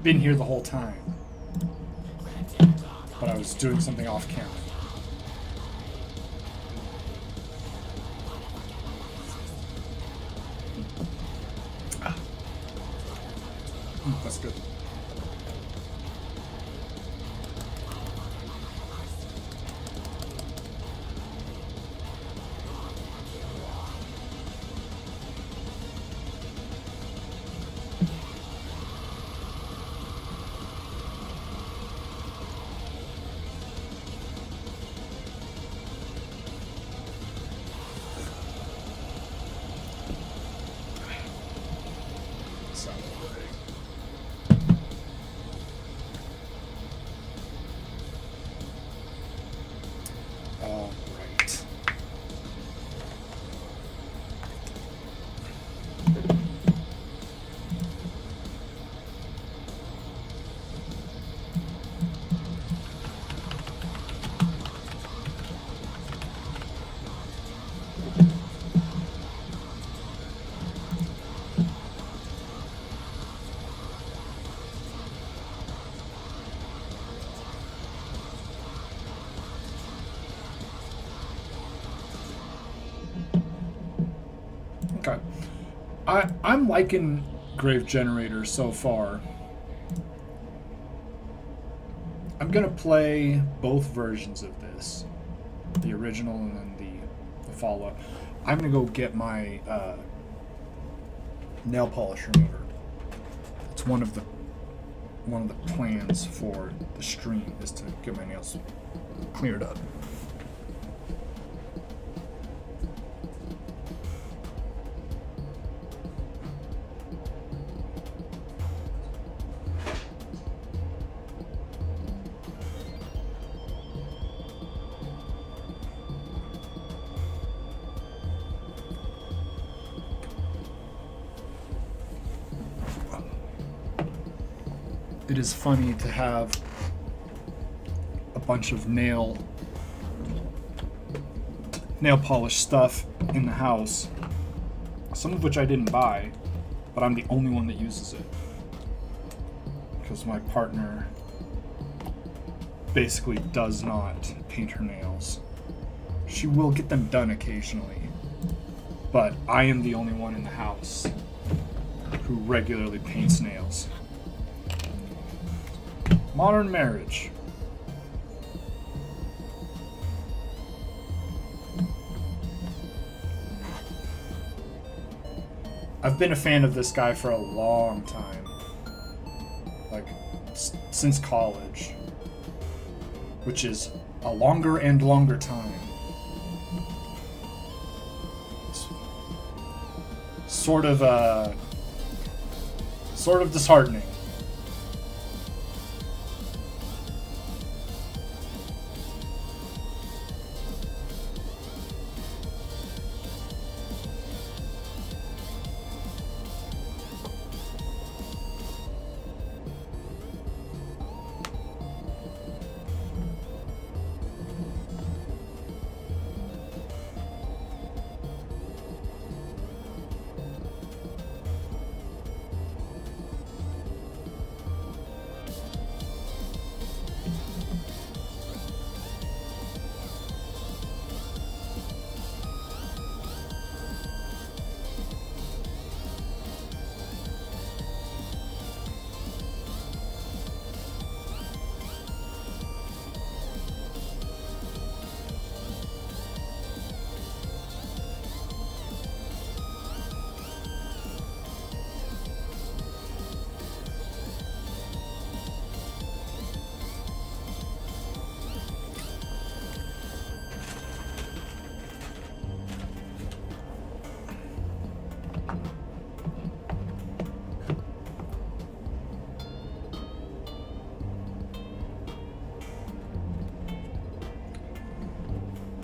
I've been here the whole time. But I was doing something off camera. That's good. Okay. I'm liking Grave Generator so far. I'm gonna play both versions of this, the original and then the follow-up. I'm gonna go get my nail polish remover. It's one of the plans for the stream is to get my nails cleared up. It is funny to have a bunch of nail polish stuff in the house, some of which I didn't buy, but I'm the only one that uses it because my partner basically does not paint her nails. She will get them done occasionally, but I am the only one in the house who regularly paints nails. Modern marriage. I've been a fan of this guy for a long time. Like, since college. Which is a longer and longer time. It's sort of disheartening.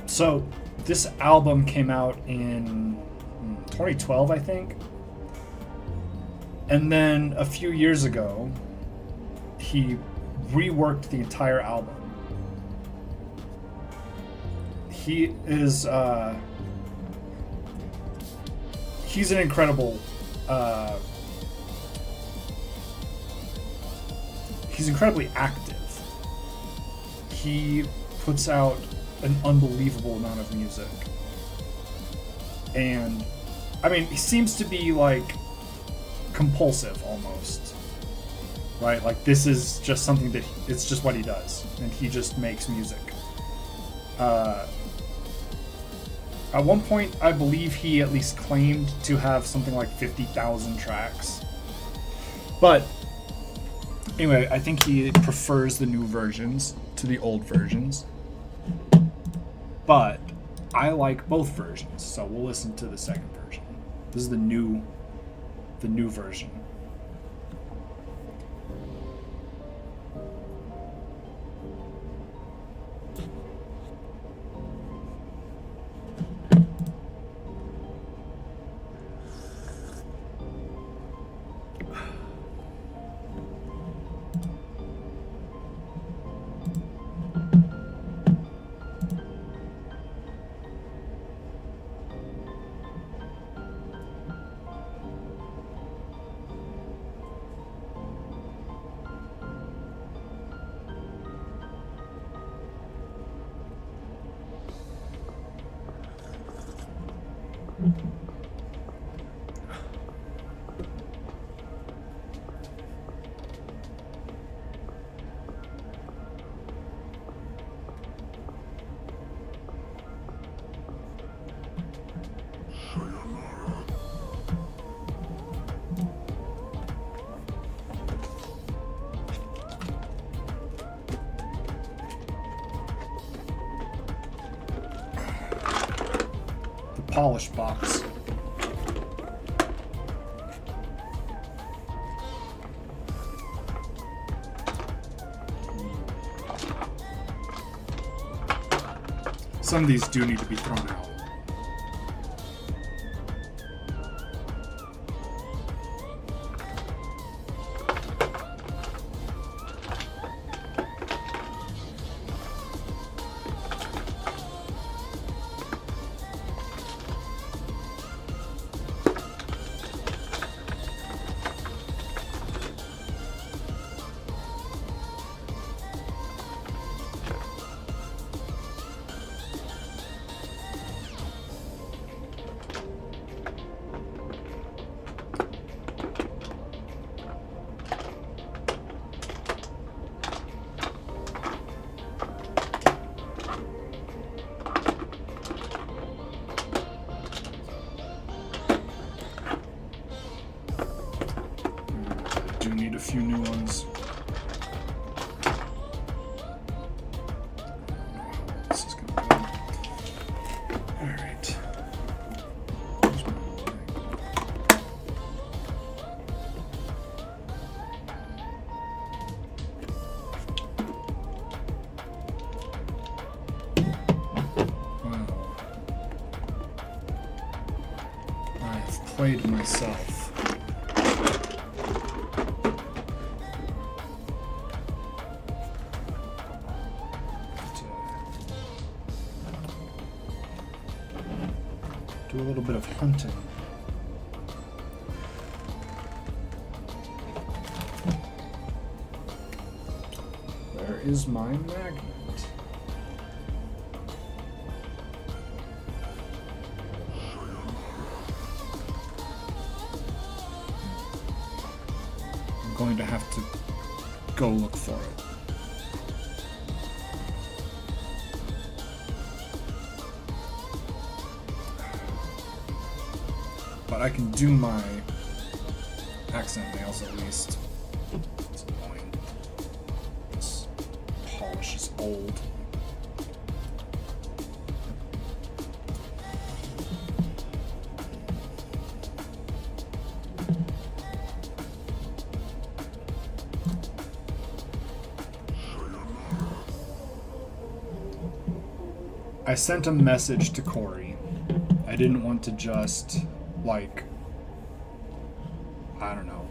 So, this album came out in 2012, I think. And then a few years ago, he reworked the entire album. He is, he's an incredible he's incredibly active. He puts out an unbelievable amount of music. And, I mean, he seems to be, like, compulsive, almost. Right? Like, this is just something that, it's just what he does. And he just makes music. At one point, I believe he at least claimed to have something like 50,000 tracks. But, anyway, I think he prefers the new versions to the old versions. But I like both versions, so we'll listen to the second version. This is the new version. Polish box. Some of these do need to be thrown out. Need a few new ones. This is gonna go. All right. Well, I've played myself. Do a little bit of hunting. Where is my magnet? I'm going to have to go look for it. But I can do my accent nails at least. It's annoying. This polish is old. I sent a message to Corey. I didn't want to just, like, I don't know,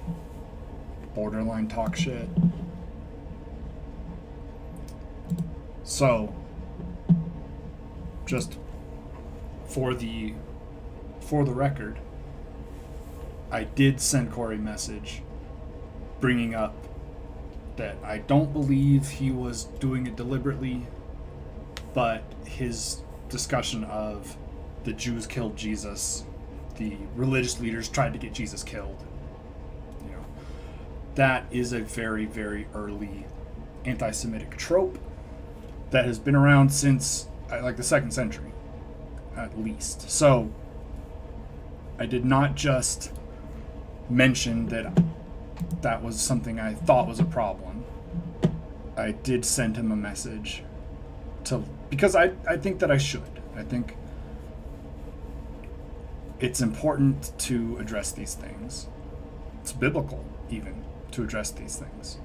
borderline talk shit. So, just for the record, I did send Corey a message bringing up that I don't believe he was doing it deliberately, but his discussion of the Jews killed Jesus, the religious leaders tried to get Jesus killed, you know, that is a very, very early anti-Semitic trope that has been around since like the 2nd century, at least. So I did not just mention that that was something I thought was a problem. I did send him a message because I think that I should. I think it's important to address these things. It's biblical, even, to address these things.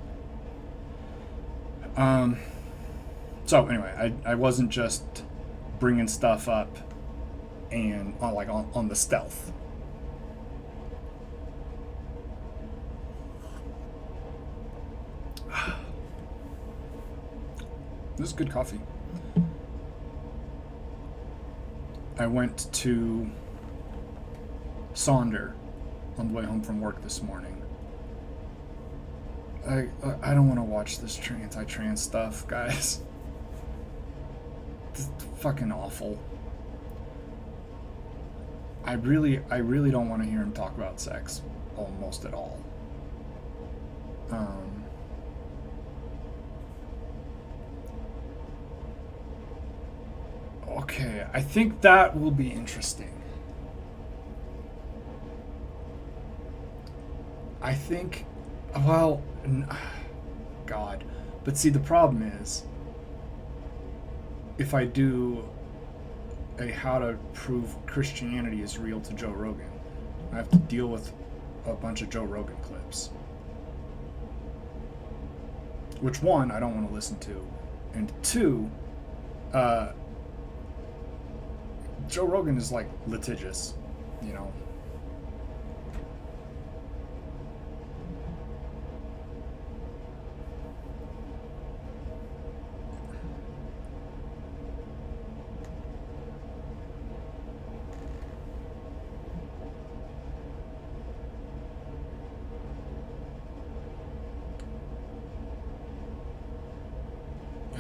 So anyway, I wasn't just bringing stuff up and on the stealth. This is good coffee. I went to Sonder on the way home from work this morning. I don't want to watch this anti-trans stuff, guys. It's fucking awful. I really don't want to hear him talk about sex almost at all. Okay, I think that will be interesting. I think, well, God. But see, the problem is, if I do a how to prove Christianity is real to Joe Rogan, I have to deal with a bunch of Joe Rogan clips. Which, one, I don't want to listen to. And two, Joe Rogan is like litigious, you know.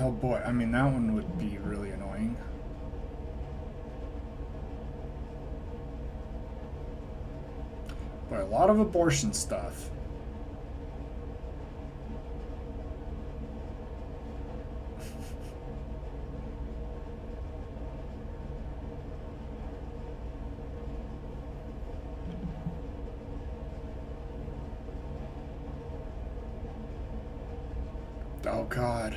Oh boy, I mean, that one would be really annoying. But a lot of abortion stuff. Oh God.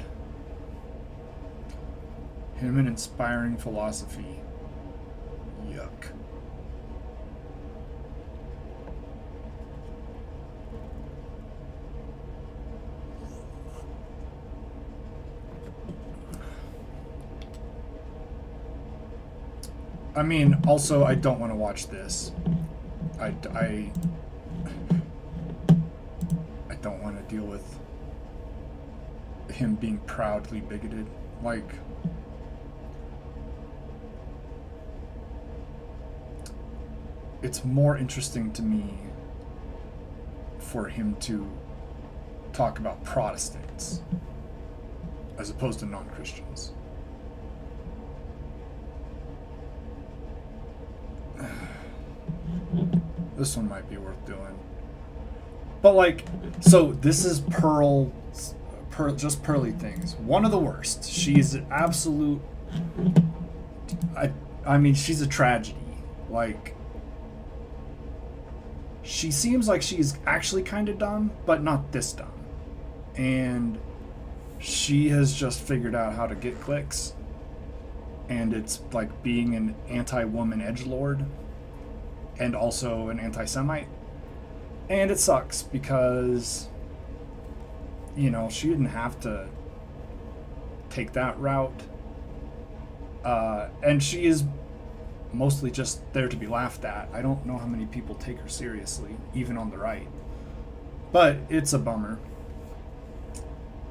Him and inspiring philosophy. Yuck. I mean, also, I don't want to watch this. I don't want to deal with him being proudly bigoted. Like, it's more interesting to me for him to talk about Protestants as opposed to non-Christians. This one might be worth doing. But like, so this is just Pearly things. One of the worst. She's an absolute, I mean, she's a tragedy. Like, she seems like she's actually kind of dumb, but not this dumb. And she has just figured out how to get clicks. And it's like being an anti-woman edgelord and also an anti-Semite. And it sucks because, you know, she didn't have to take that route. And she is mostly just there to be laughed at. I don't know how many people take her seriously, even on the right. But it's a bummer.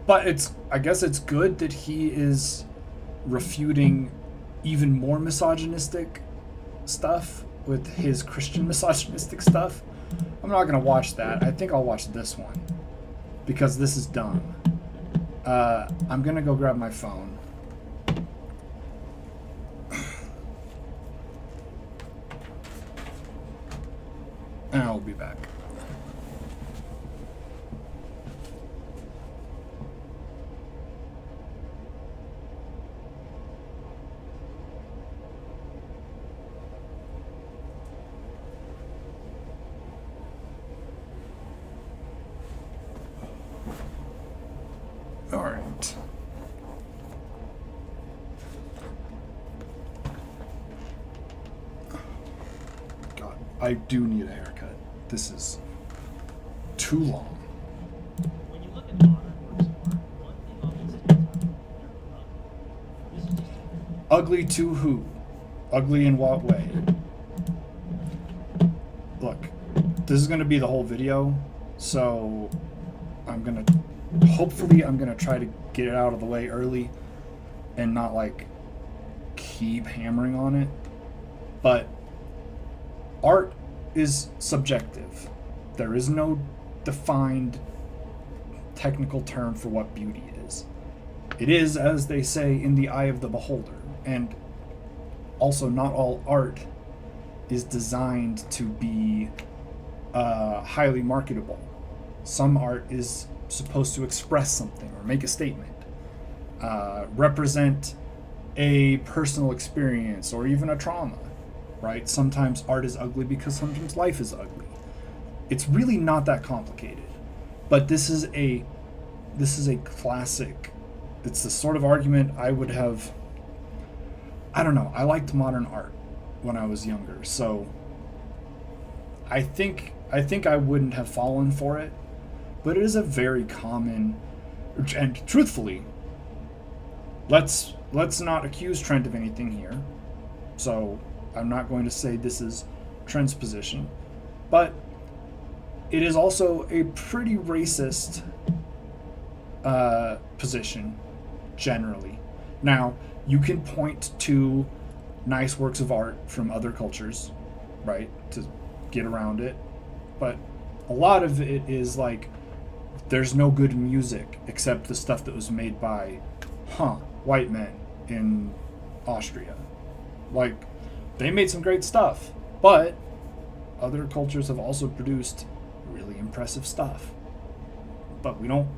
But I guess it's good that he is refuting even more misogynistic stuff with his Christian misogynistic stuff. I'm not going to watch that. I think I'll watch this one. because this is dumb. I'm gonna go grab my phone. And I'll be back. All right. God, I do need a haircut. This is too long. When you look at modern works of art, one thing always stands out. They're ugly. This is just Ugly to who? Ugly in what way? Look, this is gonna be the whole video, so hopefully I'm gonna try to get it out of the way early and not like keep hammering on it. But art is subjective. There is no defined technical term for what beauty is. It is, as they say, in the eye of the beholder. And also, not all art is designed to be highly marketable. Some art is supposed to express something or make a statement, represent a personal experience or even a trauma, right? Sometimes art is ugly because sometimes life is ugly. It's really not that complicated. But this is a classic. It's the sort of argument I would have. I don't know. I liked modern art when I was younger, so I think I wouldn't have fallen for it. But it is a very common, and truthfully, let's not accuse Trent of anything here. So I'm not going to say this is Trent's position, but it is also a pretty racist position generally. Now, you can point to nice works of art from other cultures, right, to get around it, but a lot of it is like there's no good music except the stuff that was made by white men in Austria. Like, they made some great stuff, but other cultures have also produced really impressive stuff. But we don't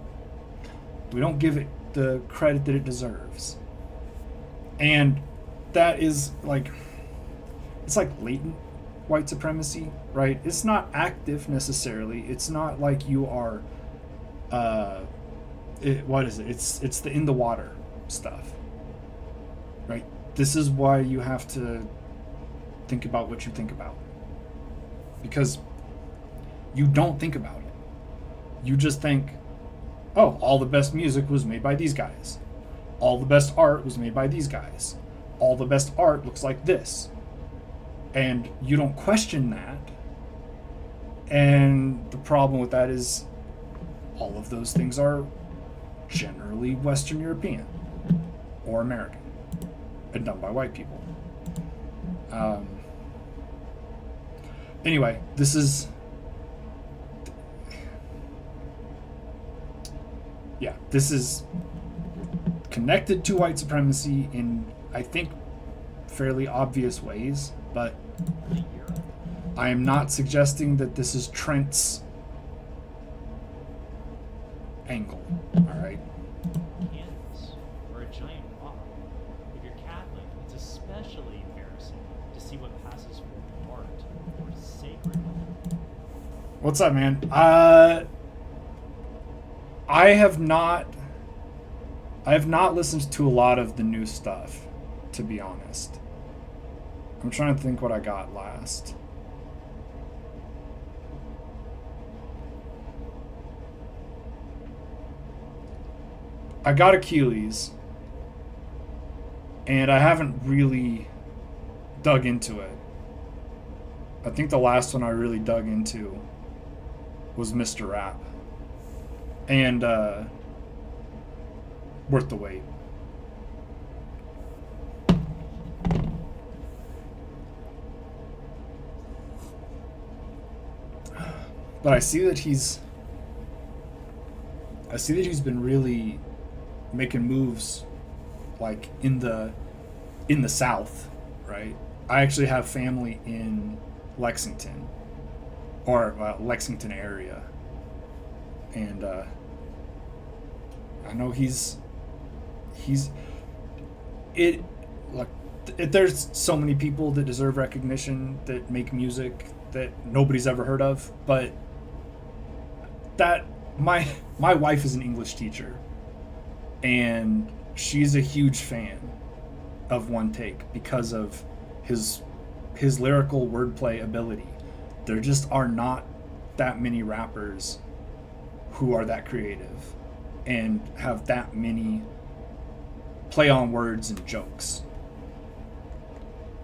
give it the credit that it deserves. And that is like, it's like latent white supremacy, right? It's not active necessarily. It's not like you are what is it? It's the in the water stuff. Right? This is why you have to think about what you think about. Because you don't think about it. You just think, oh, all the best music was made by these guys. All the best art was made by these guys. All the best art looks like this. And you don't question that. And the problem with that is all of those things are generally Western European or American and done by white people. Anyway, this is... Yeah, this is connected to white supremacy in, I think, fairly obvious ways, but I am not suggesting that this is Trent's angle, alright? canvas or a giant rock. If you're Catholic, it's especially embarrassing to see what passes for art or sacred. What's up, man? I have not listened to a lot of the new stuff, to be honest. I'm trying to think what I got last. I got Achilles, and I haven't really dug into it. I think the last one I really dug into was Mr. Rap. And worth the wait. But I see that he's I see that he's been really making moves, like in the South, right? I actually have family in Lexington, or Lexington area, and I know he's it like there's so many people that deserve recognition that make music that nobody's ever heard of, but that my wife is an English teacher, and she's a huge fan of One Take because of his lyrical wordplay ability. There just are not that many rappers who are that creative and have that many play on words and jokes.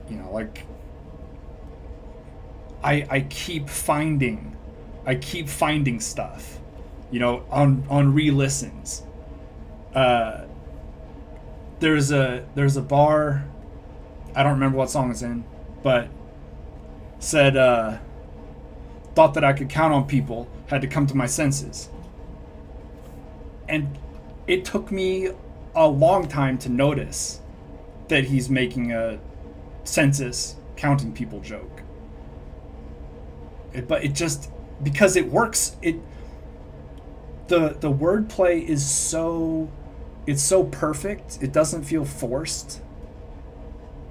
You know, like I keep finding stuff, you know, on re-listens. There's a bar, I don't remember what song it's in, but said thought that I could count on people, had to come to my senses. And it took me a long time to notice that he's making a census counting people joke. But it just, because it works, the wordplay is so, it's so perfect. It doesn't feel forced.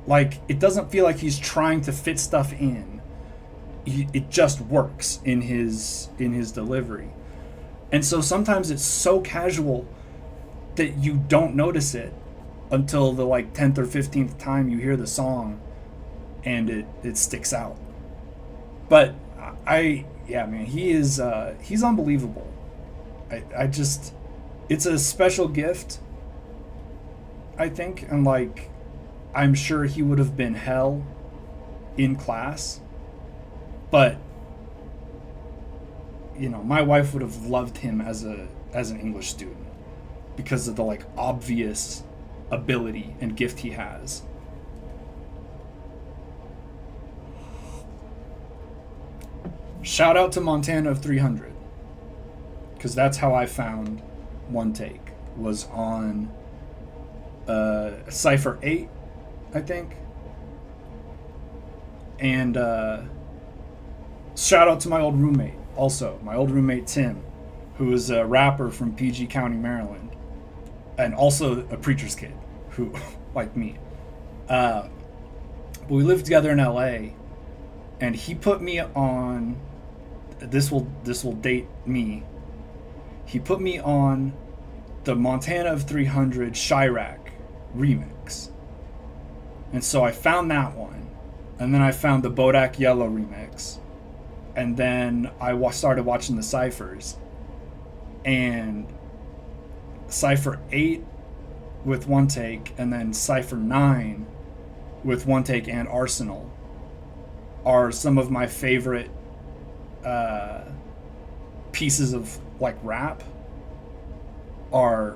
Like, it doesn't feel like he's trying to fit stuff in. It just works in his delivery. And so sometimes it's so casual that you don't notice it until the like 10th or 15th time you hear the song, and it sticks out. But yeah, man, he's unbelievable. I just, it's a special gift, I think, and like, I'm sure he would have been hell in class, but you know, my wife would have loved him as an English student because of the like obvious ability and gift he has. Shout out to Montana of 300, because that's how I found One Take, was on Cypher 8, I think. And shout out to my old roommate, also. My old roommate, Tim, who is a rapper from PG County, Maryland, and also a preacher's kid, who, like me. But we lived together in LA, and he put me on, this will date me, he put me on the Montana of 300 Chirac remix. And so I found that one, and then I found the Bodak Yellow remix, and then I started watching the ciphers, and Cypher 8 with One Take, and then Cypher 9 with One Take and Arsenal are some of my favorite pieces of like rap. Are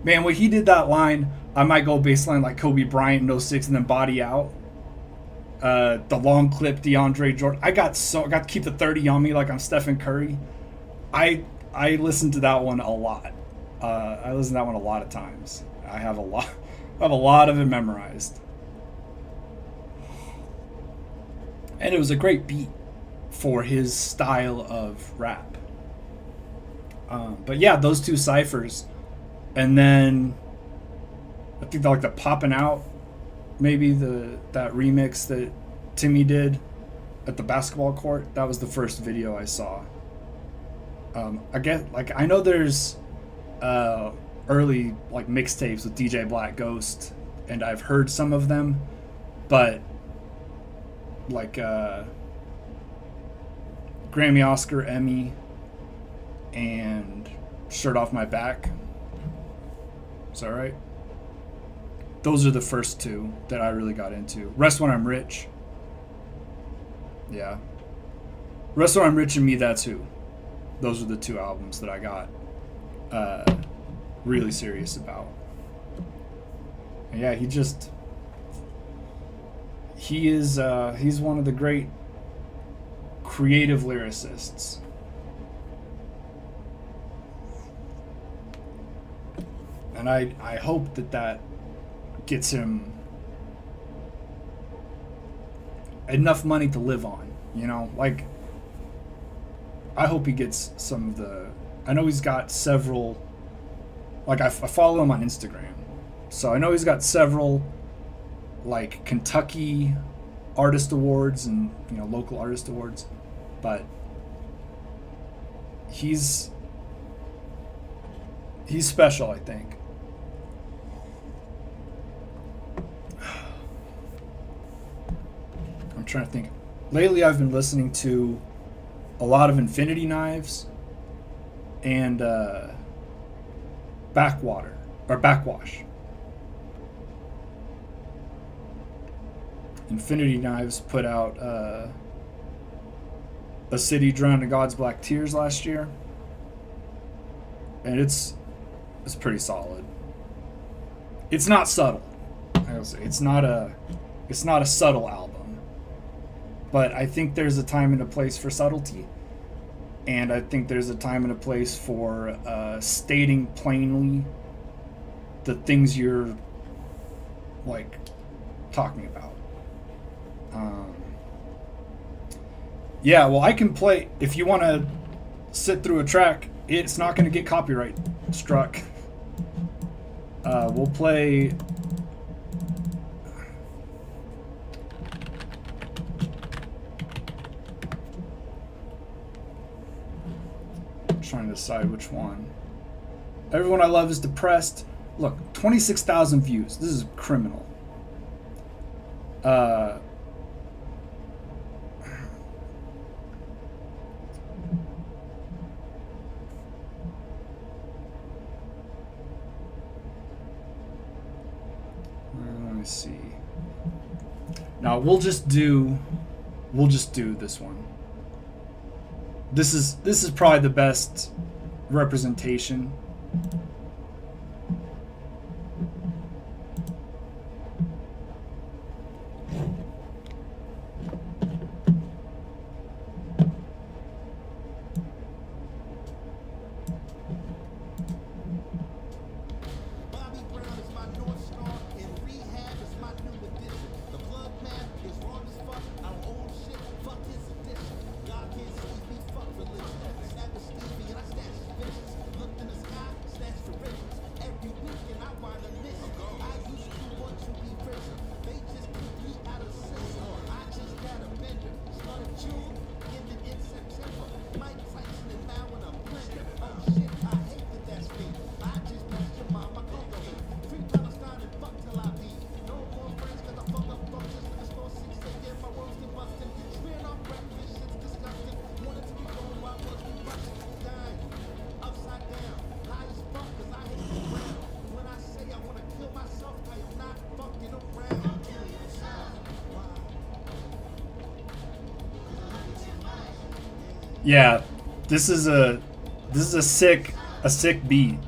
man, when he did that line, I might go baseline like Kobe Bryant in 06 and then body out. The long clip, DeAndre Jordan. I got to keep the 30 on me like I'm Stephen Curry. I listened to that one a lot. I listened to that one a lot of times. I have a lot of it memorized. And it was a great beat for his style of rap. But yeah, those two ciphers, and then I think like the Poppin' Out, maybe that remix that Timmy did at the basketball court. That was the first video I saw. I get, like, I know there's early like mixtapes with DJ Black Ghost, and I've heard some of them, but like Grammy, Oscar, Emmy, and Shirt Off My Back. Is that right? Those are the first two that I really got into. Rest When I'm Rich. Yeah. Rest When I'm Rich and Me That's Who. Those are the two albums that I got really serious about. And yeah, he's one of the great creative lyricists. And I hope that gets him enough money to live on, you know? Like, I hope he gets some of the... I know he's got several... Like, I follow him on Instagram. So I know he's got several, like, Kentucky artist awards and, you know, local artist awards. But he's special, I think. I'm trying to think. Lately, I've been listening to a lot of Infinity Knives and Backwash. Infinity Knives put out A City Drowned in God's Black Tears last year, and it's pretty solid. It's not subtle. I'll say it's not a subtle album, but I think there's a time and a place for subtlety, and I think there's a time and a place for stating plainly the things you're like talking about. Yeah, well, I can play if you want to sit through a track. It's not going to get copyright struck. We'll play. I'm trying to decide which one. Everyone I Love is Depressed. Look, 26,000 views. This is criminal. Let me see. Now we'll just do this one. This is probably the best representation. Yeah, this is a sick beat.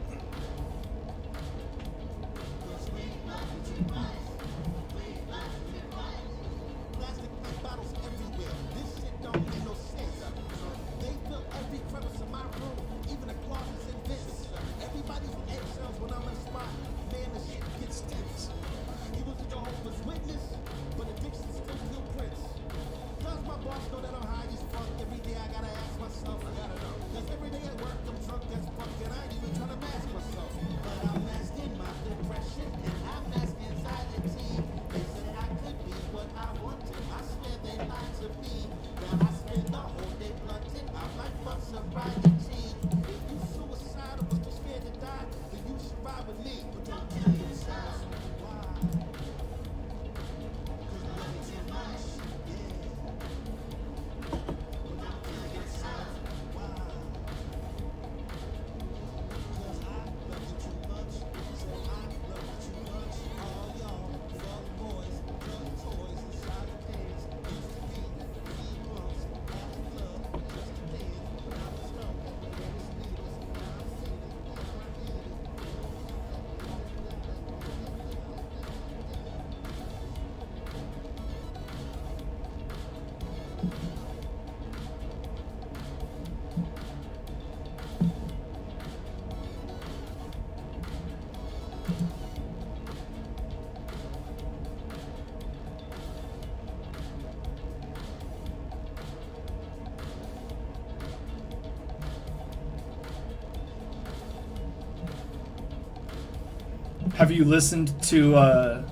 Have you listened to the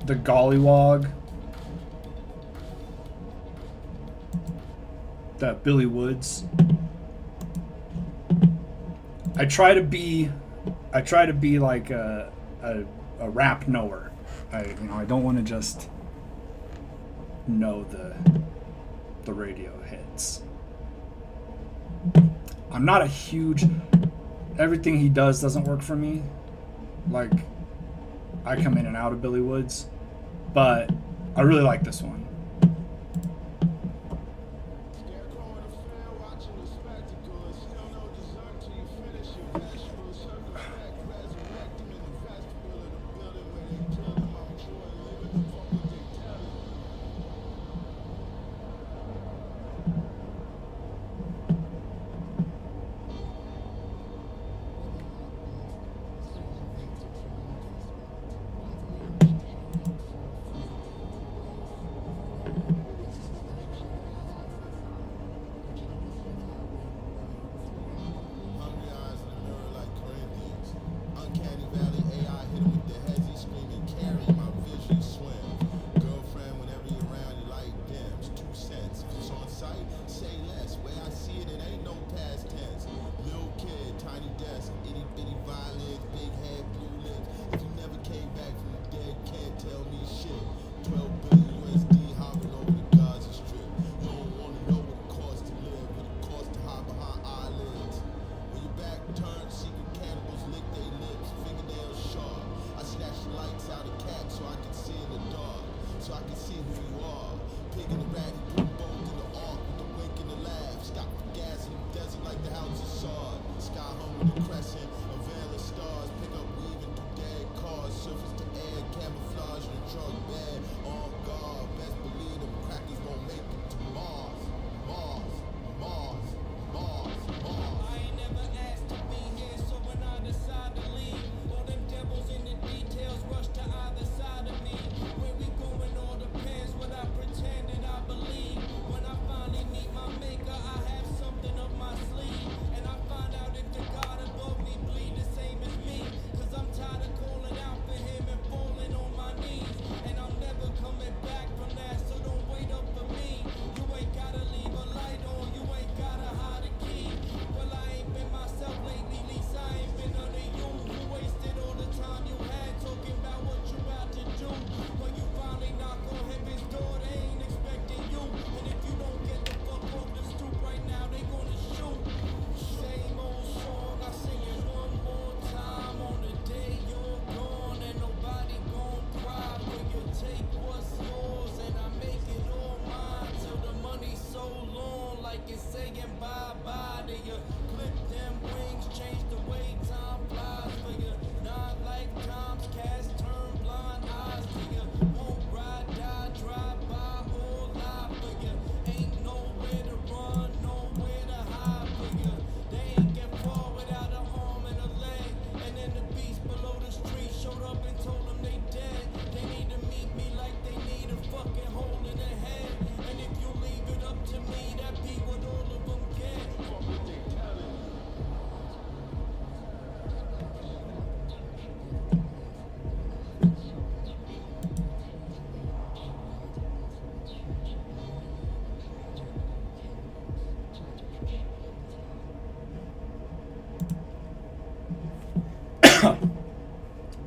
Gollywog? That Billy Woods. I try to be like a rap knower. I don't want to just know the radio hits. I'm not a huge, everything he does doesn't work for me. Like, I come in and out of Billy Woods, but I really like this one.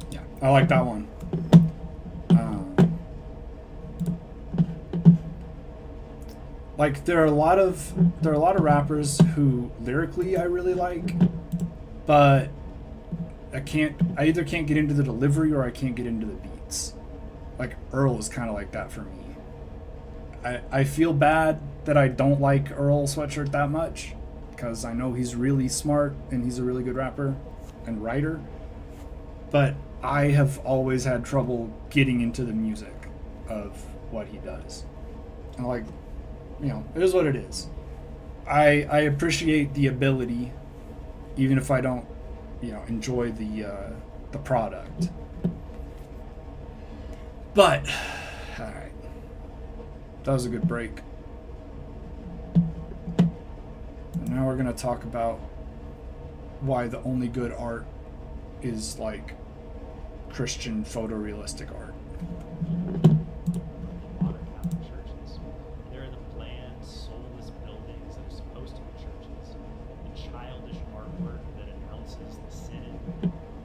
Yeah, I like that one. Like there are a lot of rappers who lyrically I really like, but I either can't get into the delivery or I can't get into the beats. Like Earl is kind of like that for me. I feel bad that I don't like Earl Sweatshirt that much, because I know he's really smart and he's a really good rapper and writer, but I have always had trouble getting into the music of what he does. And like, it is what it is. I appreciate the ability, even if I don't, enjoy the product. But, all right, that was a good break. And now we're gonna talk about why the only good art is like Christian photorealistic art. Modern Catholic churches. They're the bland, soulless buildings that are supposed to be churches. The childish artwork that announces the sin.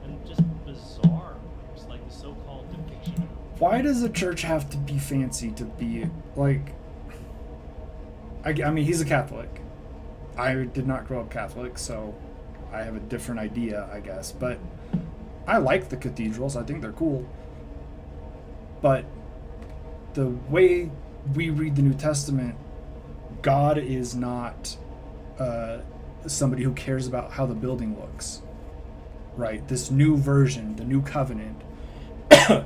And just bizarre works like the so-called depiction of Why does a church have to be fancy to be like? I mean, he's a Catholic. I did not grow up Catholic, so I have a different idea, I guess. But I like the cathedrals. I think they're cool. But the way we read the New Testament, God is not somebody who cares about how the building looks. Right? This new version, the new covenant. You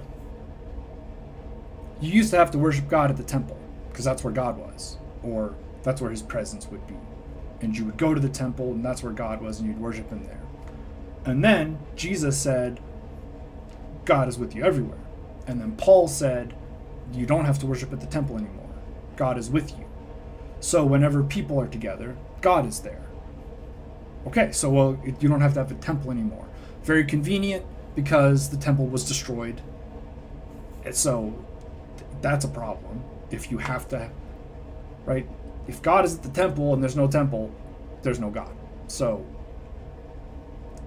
used to have to worship God at the temple because that's where God was, or that's where his presence would be. And you would go to the temple and that's where God was and you'd worship him there. And then Jesus said, God is with you everywhere. And then Paul said, you don't have to worship at the temple anymore. God is with you. So whenever people are together, God is there. Okay, so well, you don't have to have a temple anymore. Very convenient because the temple was destroyed. And so that's a problem. If you have to, right? If God is at the temple and there's no temple, there's no God. So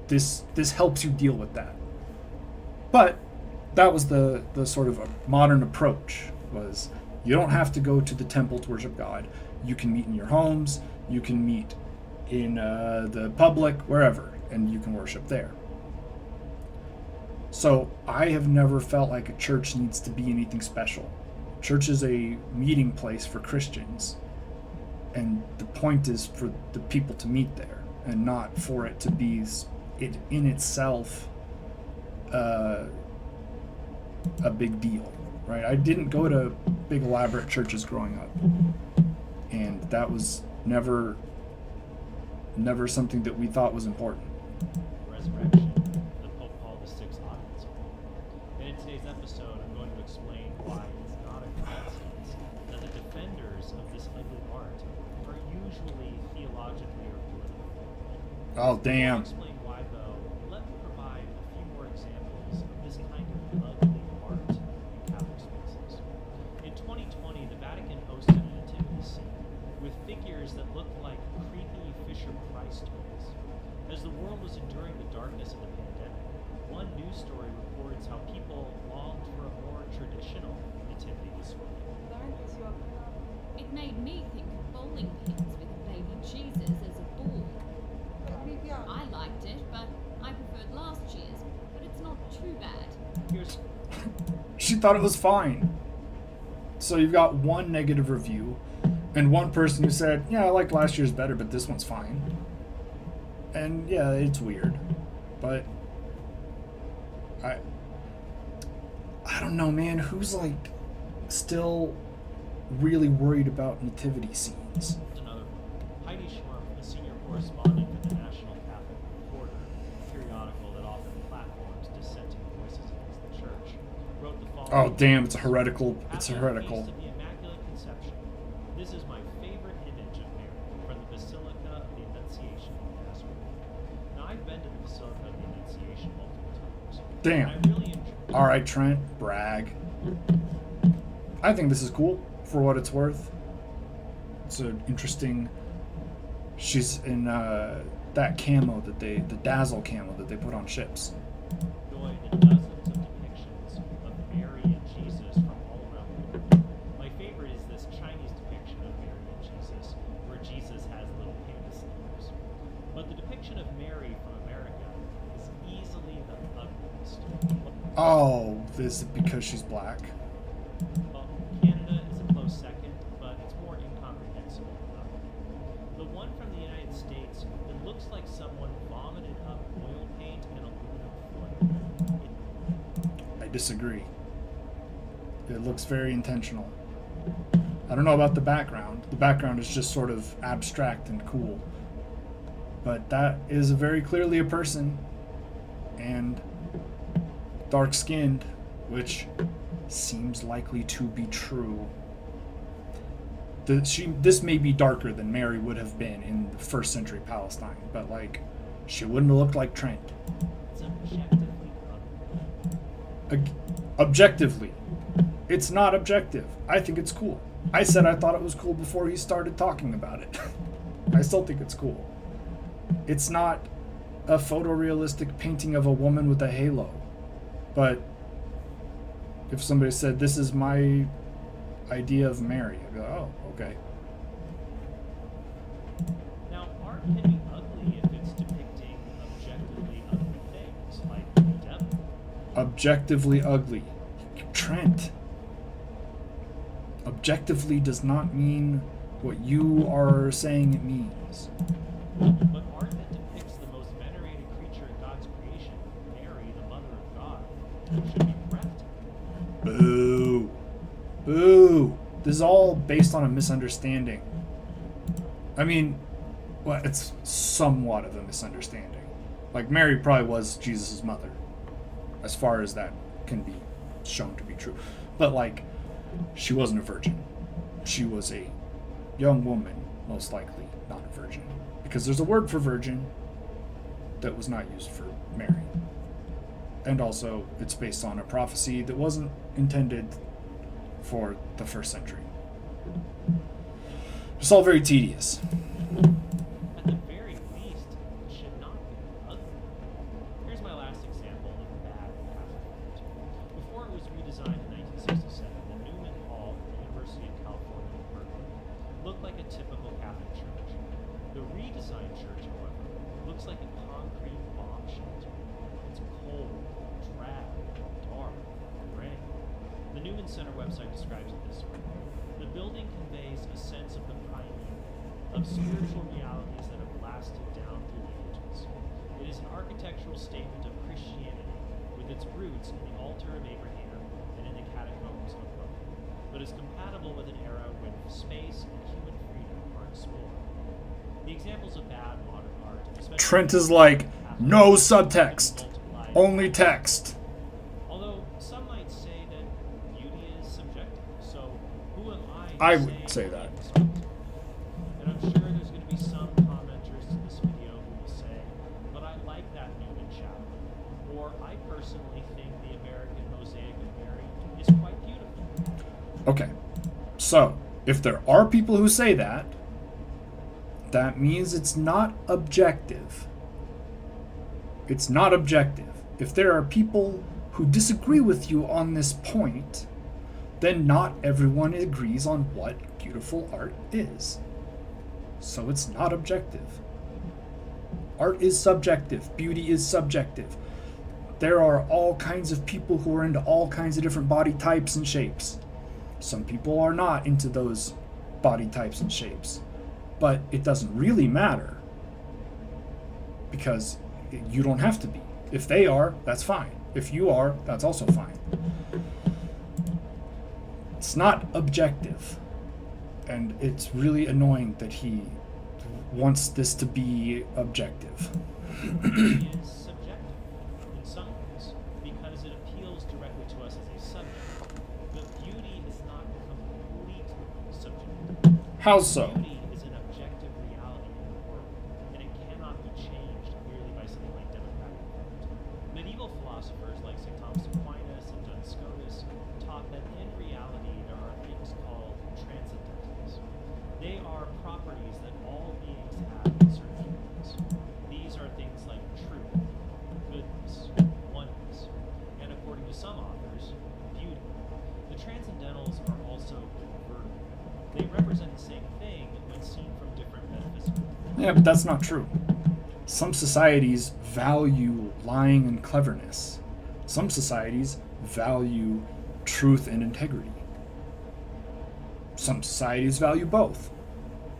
this helps you deal with that. But that was the sort of a modern approach, was you don't have to go to the temple to worship God. You can meet in your homes, you can meet in the public, wherever, and you can worship there. So I have never felt like a church needs to be anything special. Church is a meeting place for Christians. And the point is for the people to meet there, and not for it to be it in itself a big deal, right? I didn't go to big elaborate churches growing up, and that was never something that we thought was important. resurrection, the Pope Paul VI's audience hall. And in today's episode, I'm going to explain why it's not a coincidence that the defenders of this ugly art are usually theologically or politically. Oh, damn. To explain why, though, let me provide a few more examples of this kind of ugly art in Catholic spaces. In 2020, the Vatican hosted a nativity scene with figures that looked like creepy Fisher-Price toys. As the world was enduring the darkness of the pandemic, one news story reports how people longed for a more traditional nativity display. It made me think of bowling pins with a baby Jesus as a ball. I liked it, but I preferred last year's, but it's not too bad. Here's She thought it was fine. So you've got one negative review, and one person who said, yeah, I liked last year's better, but this one's fine. And yeah, it's weird. But I don't know, man. Who's like still really worried about nativity scenes? another one. Heidi Schwarm, a senior correspondent for the National Catholic Reporter, a periodical that often platforms dissenting voices against the church, wrote the following. Oh damn, it's heretical. It's At the heretical. Feast of the Immaculate Conception, this is my favorite image of Mary from the Basilica of the Annunciation in Nazareth. Now, I've been to the Basilica of the Annunciation multiple times. Damn. And I really enjoy. All right, Trent, brag. I think this is cool for what it's worth. It's an interesting. She's in that camo that the dazzle camo that they put on ships. Enjoy the dozens of depictions of Mary and Jesus from all around the world. My favorite is this Chinese depiction of Mary and Jesus, where Jesus has little panda slippers. But the depiction of Mary from America is easily the ugliest. Oh, is it because she's black? Well, Canada is a close second, but it's more incomprehensible than the one from the United States. It looks like someone vomited up oil paint and aluminum foil. I disagree. It looks very intentional. I don't know about the background. The background is just sort of abstract and cool. But that is very clearly a person. And dark-skinned, which seems likely to be true. This may be darker than Mary would have been in the first century Palestine, but like, she wouldn't have looked like Trent. It's objectively ugly. Objectively, it's not objective. I think it's cool. I said I thought it was cool before he started talking about it. I still think it's cool. It's not a photorealistic painting of a woman with a halo. But if somebody said, this is my idea of Mary, I'd be like, oh, okay. Now, art can be ugly if it's depicting objectively ugly things, like the devil. Objectively ugly. Trent. Objectively does not mean what you are saying it means. But art that depicts the most venerated creature in God's creation, Mary, the Mother of God, should be breathtaking. Boo. Boo. This is all based on a misunderstanding. I mean, well, it's somewhat of a misunderstanding. Like, Mary probably was Jesus' mother, as far as that can be shown to be true. But, like, she wasn't a virgin. She was a young woman, most likely not a virgin. Because there's a word for virgin that was not used for Mary. And also, it's based on a prophecy that wasn't intended for the first century. It's all very tedious. At the very least, it should not be ugly. Here's my last example of bad Catholic art. Before it was redesigned in 1967, the Newman Hall at the University of California, Berkeley, looked like a typical Catholic church. The redesigned church, however, looks like a concrete bomb shelter. It's cold, drab, dark, gray. The Newman Center website describes it this way. The building conveys a sense of the primeval, of spiritual realities that have lasted down through the ages. It is an architectural statement of Christianity, with its roots in the altar of Abraham and in the catacombs of Rome, but is compatible with an era when space and human freedom are explored. The examples of bad modern art, especially Trent is like, no subtext, only text. Although some might say that beauty is subjective, so who am I to I would say that. And I'm sure there's going to be some commenters to this video who will say, but I like that Newman chapel, or I personally think the American mosaic of Mary is quite beautiful. Okay, so if there are people who say that, that means it's not objective. It's not objective. If there are people who disagree with you on this point, then not everyone agrees on what beautiful art is. So it's not objective. Art is subjective. Beauty is subjective. There are all kinds of people who are into all kinds of different body types and shapes. Some people are not into those body types and shapes. But it doesn't really matter, because you don't have to be. If they are, that's fine. If you are, that's also fine. It's not objective. And it's really annoying that he wants this to be objective. Beauty is subjective in some ways because it appeals directly to us as a subject. But beauty is not completely subjective. How so? Beauty is an objective reality in the world, and it cannot be changed merely by something like democratic vote. Medieval philosophers like St. Thomas Aquinas and Duns Scotus taught that in reality there are things called transcendentals. They are properties that all beings have in certain humans. These are things like truth, goodness, oneness, and according to some authors, beauty. The transcendentals are also convertible. They represent the same thing when seen from different metaphysical points. Yeah, but that's not true. Some societies value lying and cleverness. Some societies value truth and integrity. Some societies value both.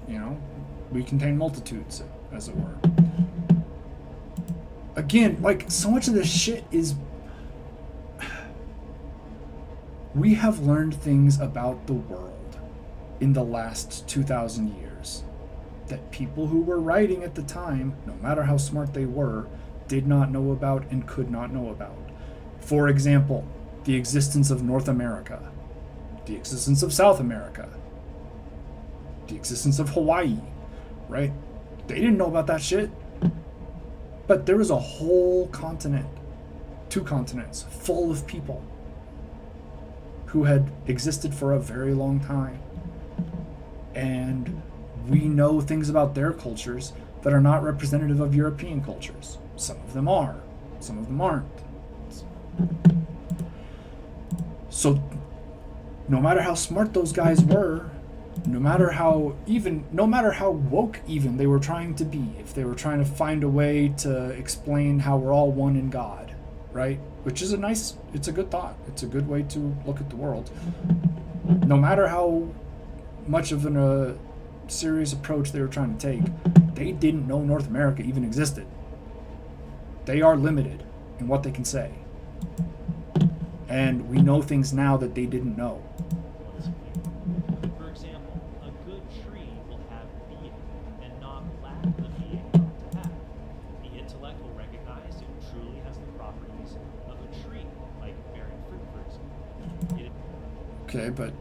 You know, we contain multitudes, as it were. Again, like, so much of this shit is... We have learned things about the world in the last 2,000 years that people who were writing at the time, no matter how smart they were, did not know about and could not know about. For example, the existence of North America, the existence of South America, the existence of Hawaii, right? They didn't know about that shit. But there was a whole continent 2 continents full of people who had existed for a very long time. And we know things about their cultures that are not representative of European cultures. Some of them are, some of them aren't. So no matter how smart those guys were, no matter how woke even they were trying to be, if they were trying to find a way to explain how we're all one in God, right? Which is it's a good thought. It's a good way to look at the world. No matter how much of a serious approach they were trying to take, they didn't know North America even existed. They are limited in what they can say. And we know things now that they didn't know. For example, a good tree will have being and not lack the being it ought to have. The intellect will recognize it truly has the properties of a tree, like bearing fruit, for example. Okay, but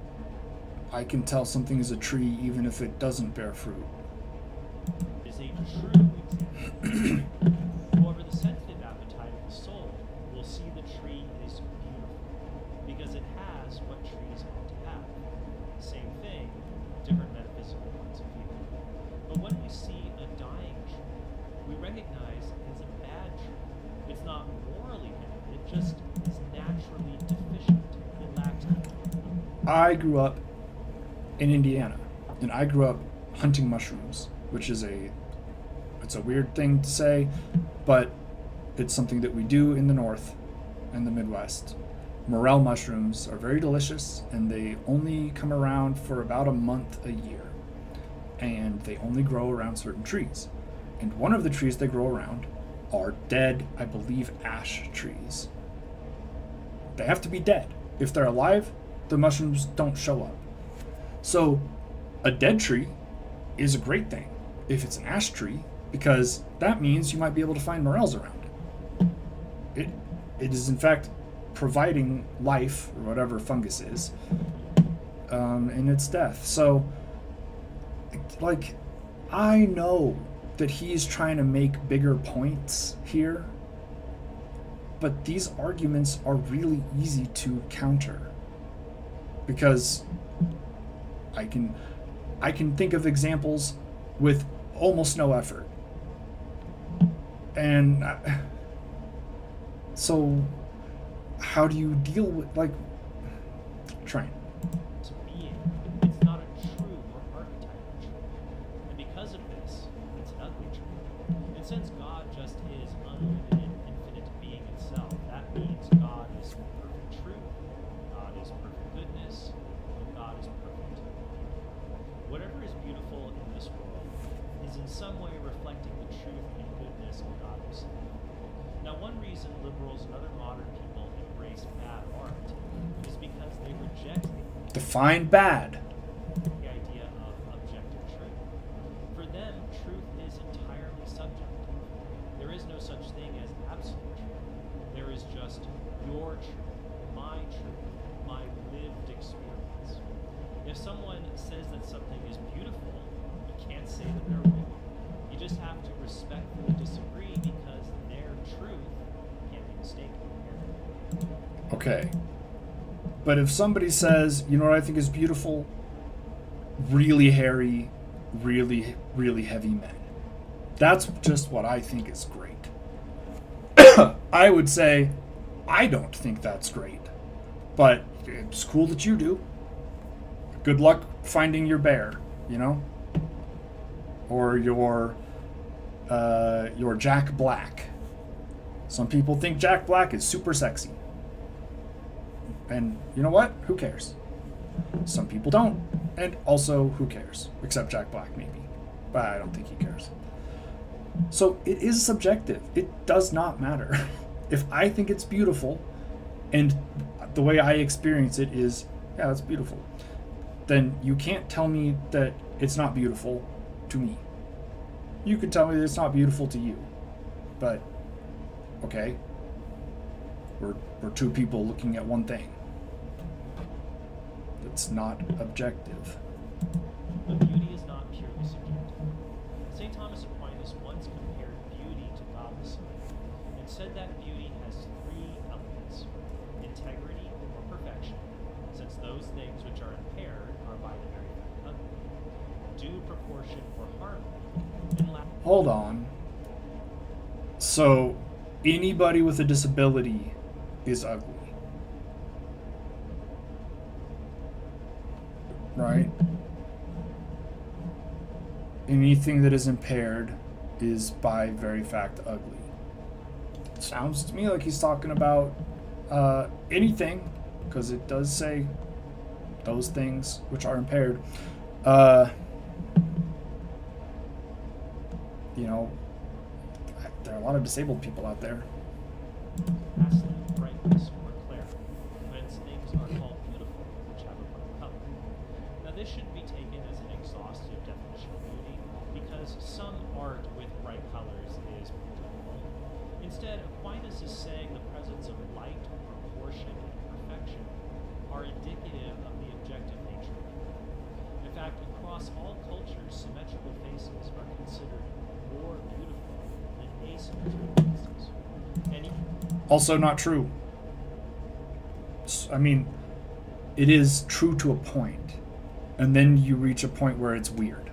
I can tell something is a tree even if it doesn't bear fruit. It is a true example. However, the sensitive appetite of the soul will see the tree is beautiful because it has what trees ought to have. Same thing, different metaphysical points of view. But when we see a dying tree, we recognize it's a bad tree. It's not morally bad, it just is naturally deficient. It lacks. I grew up in Indiana, and I grew up hunting mushrooms, which is it's a weird thing to say, but it's something that we do in the North and the Midwest. Morel mushrooms are very delicious, and they only come around for about a month a year, and they only grow around certain trees. And one of the trees they grow around are dead, I believe, ash trees. They have to be dead. If they're alive, the mushrooms don't show up. So a dead tree is a great thing if it's an ash tree, because that means you might be able to find morels around it. It is in fact providing life, or whatever fungus is, in its death. So, like, I know that he's trying to make bigger points here, but these arguments are really easy to counter, because I can think of examples with almost no effort. And so how do you deal with, like, trying? To being, it's not a true or archetypal true. And because of this, it's an ugly true. And since God just is unlimited, infinite being itself, that means God is perfect truth, God is perfect goodness, and God is perfect. Whatever is beautiful in this world is in some way reflecting the truth and goodness of God himself. Now, one reason liberals and other modern people embrace bad art is because they reject Define bad. the idea of objective truth. For them, truth is entirely subjective. There is no such thing as absolute truth. There is just your truth, my lived experience. If someone says that something is beautiful, you can't say that they're wrong. You just have to respectfully disagree because their truth can't be mistaken. Okay. But if somebody says, you know what I think is beautiful? Really hairy, really, really heavy men. That's just what I think is great. I would say, I don't think that's great. But it's cool that you do. Good luck finding your bear, you know? Or your Jack Black. Some people think Jack Black is super sexy. And you know what? Who cares? Some people don't. And also, who cares? Except Jack Black, maybe. But I don't think he cares. So it is subjective. It does not matter. If I think it's beautiful, and the way I experience it is, yeah, it's beautiful, then you can't tell me that it's not beautiful to me. You could tell me that it's not beautiful to you. But, okay. We're two people looking at one thing. That's not objective. But beauty is not purely subjective. St. Thomas Aquinas once compared beauty to God the Son, and and said that beauty has three elements: integrity or perfection, since those things which are impaired are by the very fact ugly; due proportion or harmony, and Hold on. So, anybody with a disability is ugly. Right? Anything that is impaired is by very fact ugly. Sounds to me like he's talking about anything, because it does say those things which are impaired. You know, there are a lot of disabled people out there. Lastly, brightness or clarity, whence things are called beautiful, which have a bright color. Now this shouldn't be taken as an exhaustive definition of beauty, because some art with bright colors is beautiful. Instead, Aquinas is saying the presence of light, proportion, and perfection are indicative of the objective nature of beauty. In fact, across all cultures, symmetrical faces are considered more beautiful than asymmetrical faces. And Also not true. I mean, it is true to a point, and then you reach a point where it's weird.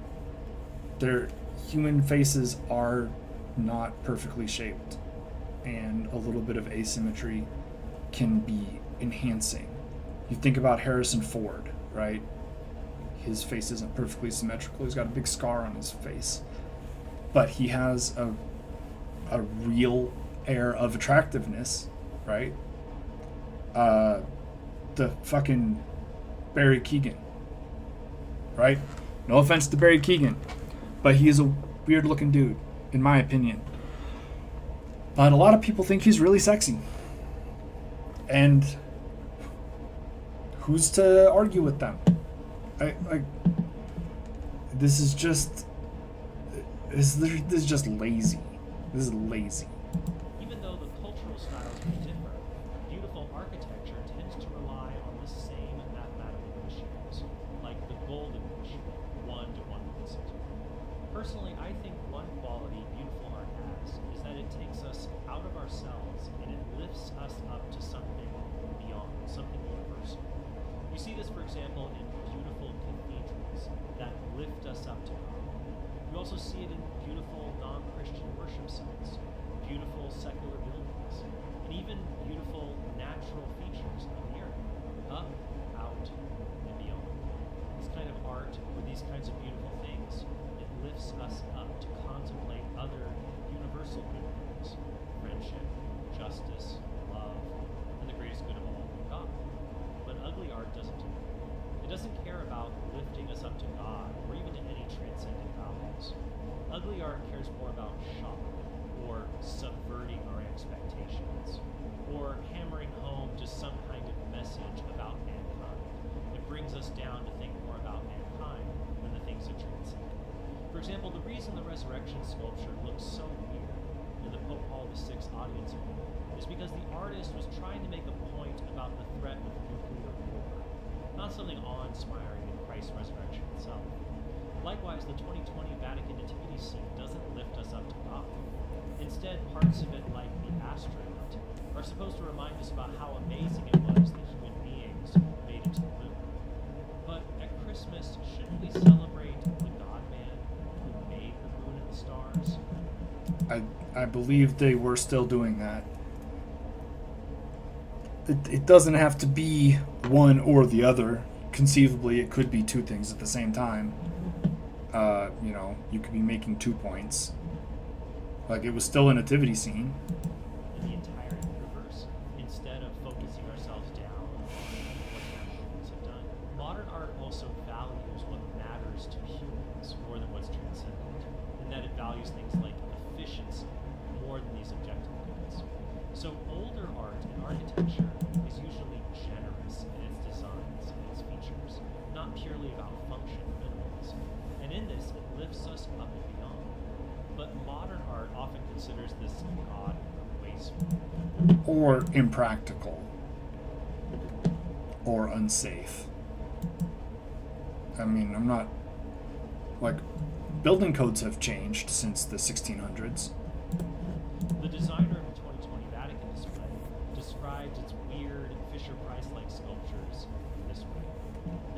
Human faces are not perfectly shaped, and a little bit of asymmetry can be enhancing. You think about Harrison Ford, right? His face isn't perfectly symmetrical. He's got a big scar on his face, but he has a real air of attractiveness, right? The fucking Barry Keoghan, right? No offense to Barry Keoghan, but he is a weird looking dude, in my opinion. But a lot of people think he's really sexy. And who's to argue with them? This is just lazy. This is lazy. even though the cultural styles may differ, beautiful architecture tends to rely on the same mathematical ratios, like the golden ratio, 1 to 1.6. Personally, I think one quality beautiful art has is that it takes us out of ourselves and it lifts us up to something beyond, something universal. You see this, for example, in beautiful cathedrals that lift us up to God. You also see it in beautiful non-Christian worship sites, beautiful secular buildings, and even beautiful natural features of the earth, up, out, and beyond. This kind of art, or these kinds of beautiful things, it lifts us up to contemplate other universal good things: friendship, justice, love, and the greatest good of all, God. But ugly art doesn't do that. It doesn't care about lifting us up to God or even to any transcendent values. Ugly art cares more about shock, or subverting our expectations, or hammering home just some kind of message about mankind. It brings us down to think more about mankind than the things that transcend. For example, the reason the resurrection sculpture looks so weird in the Pope Paul VI audience hall is because the artist was trying to make a point about the threat of nuclear war, not something awe-inspiring in Christ's resurrection itself. Likewise, the 2020 Vatican nativity scene doesn't lift us up to God. Instead, parts of it, like the astronaut, are supposed to remind us about how amazing it was that human beings made it to the moon. But at Christmas, shouldn't we celebrate the God-man who made the moon and the stars? I believe they were still doing that. It doesn't have to be one or the other. Conceivably, it could be two things at the same time. You could be making 2 points. Like, it was still a nativity scene. In the entire universe, instead of focusing ourselves down on what humans have done. Modern art also values what matters to humans more than what's transcendent, in that it values things like efficiency more than these objective goods. So older art and architecture is usually generous in its designs and its features, not purely about function or minimalism. And in this, it lifts us up and beyond. But modern art often considers this odd or wasteful. Or impractical. Or unsafe. I mean, I'm not... Like, building codes have changed since the 1600s. The designer of the 2020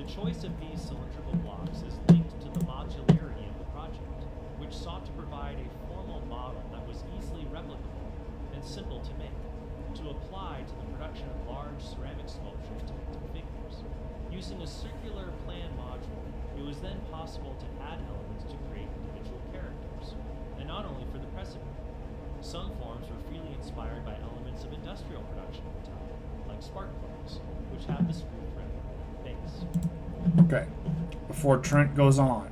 The choice of these cylindrical blocks is linked to the modularity of the project, which sought to provide a formal model that was easily replicable and simple to make, to apply to the production of large ceramic sculptures depicting figures. Using a circular plan module, it was then possible to add elements to create individual characters, and not only for the precedent. Some forms were freely inspired by elements of industrial production at the time, like spark plugs, which have the screw thread base. Okay. Before Trent goes on,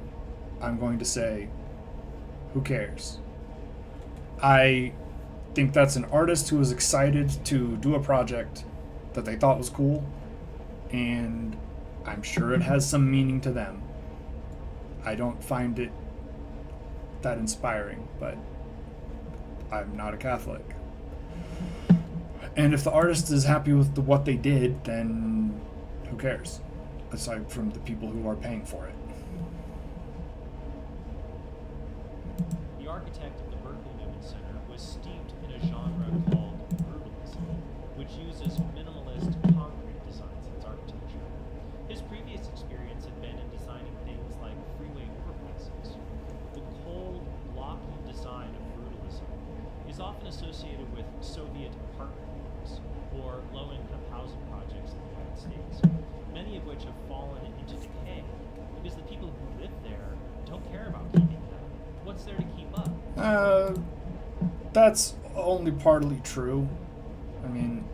I'm going to say, who cares? I think that's an artist who was excited to do a project that they thought was cool, and I'm sure it has some meaning to them. I don't find it that inspiring, but I'm not a Catholic. And if the artist is happy with what they did, then who cares? Aside from the people who are paying for it. The architect of the Berkeley Newman Center was steeped in a genre called brutalism, which uses minimalist concrete designs in its architecture. His previous experience had been in designing things like freeway overpasses. The cold, blocky design of brutalism is often associated with Soviet apartment blocks or low-income housing projects in the United States, many of which have fallen into decay because the people who live there don't care about keeping them. What's there to keep up? That's only partly true. I mean,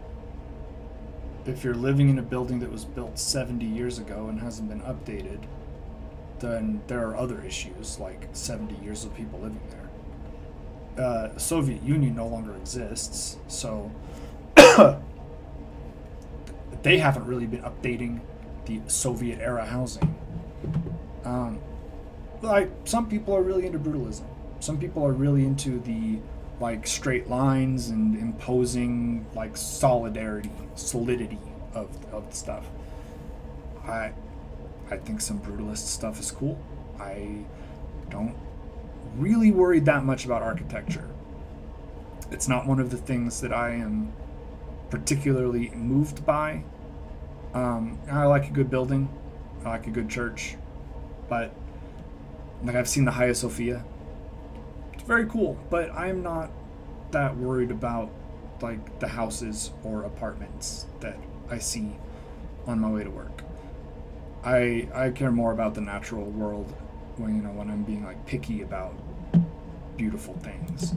if you're living in a building that was built 70 years ago and hasn't been updated, then there are other issues, like 70 years of people living there. Soviet Union no longer exists, so they haven't really been updating the Soviet era housing. Like, some people are really into brutalism. Some people are really into the like straight lines and imposing like solidity of the stuff. I think some brutalist stuff is cool. I don't really worry that much about architecture. It's not one of the things that I am particularly moved by. I like a good building. I like a good church. But like, I've seen the Hagia Sophia. It's very cool, but I'm not that worried about like the houses or apartments that I see on my way to work. I care more about the natural world when I'm being like picky about beautiful things.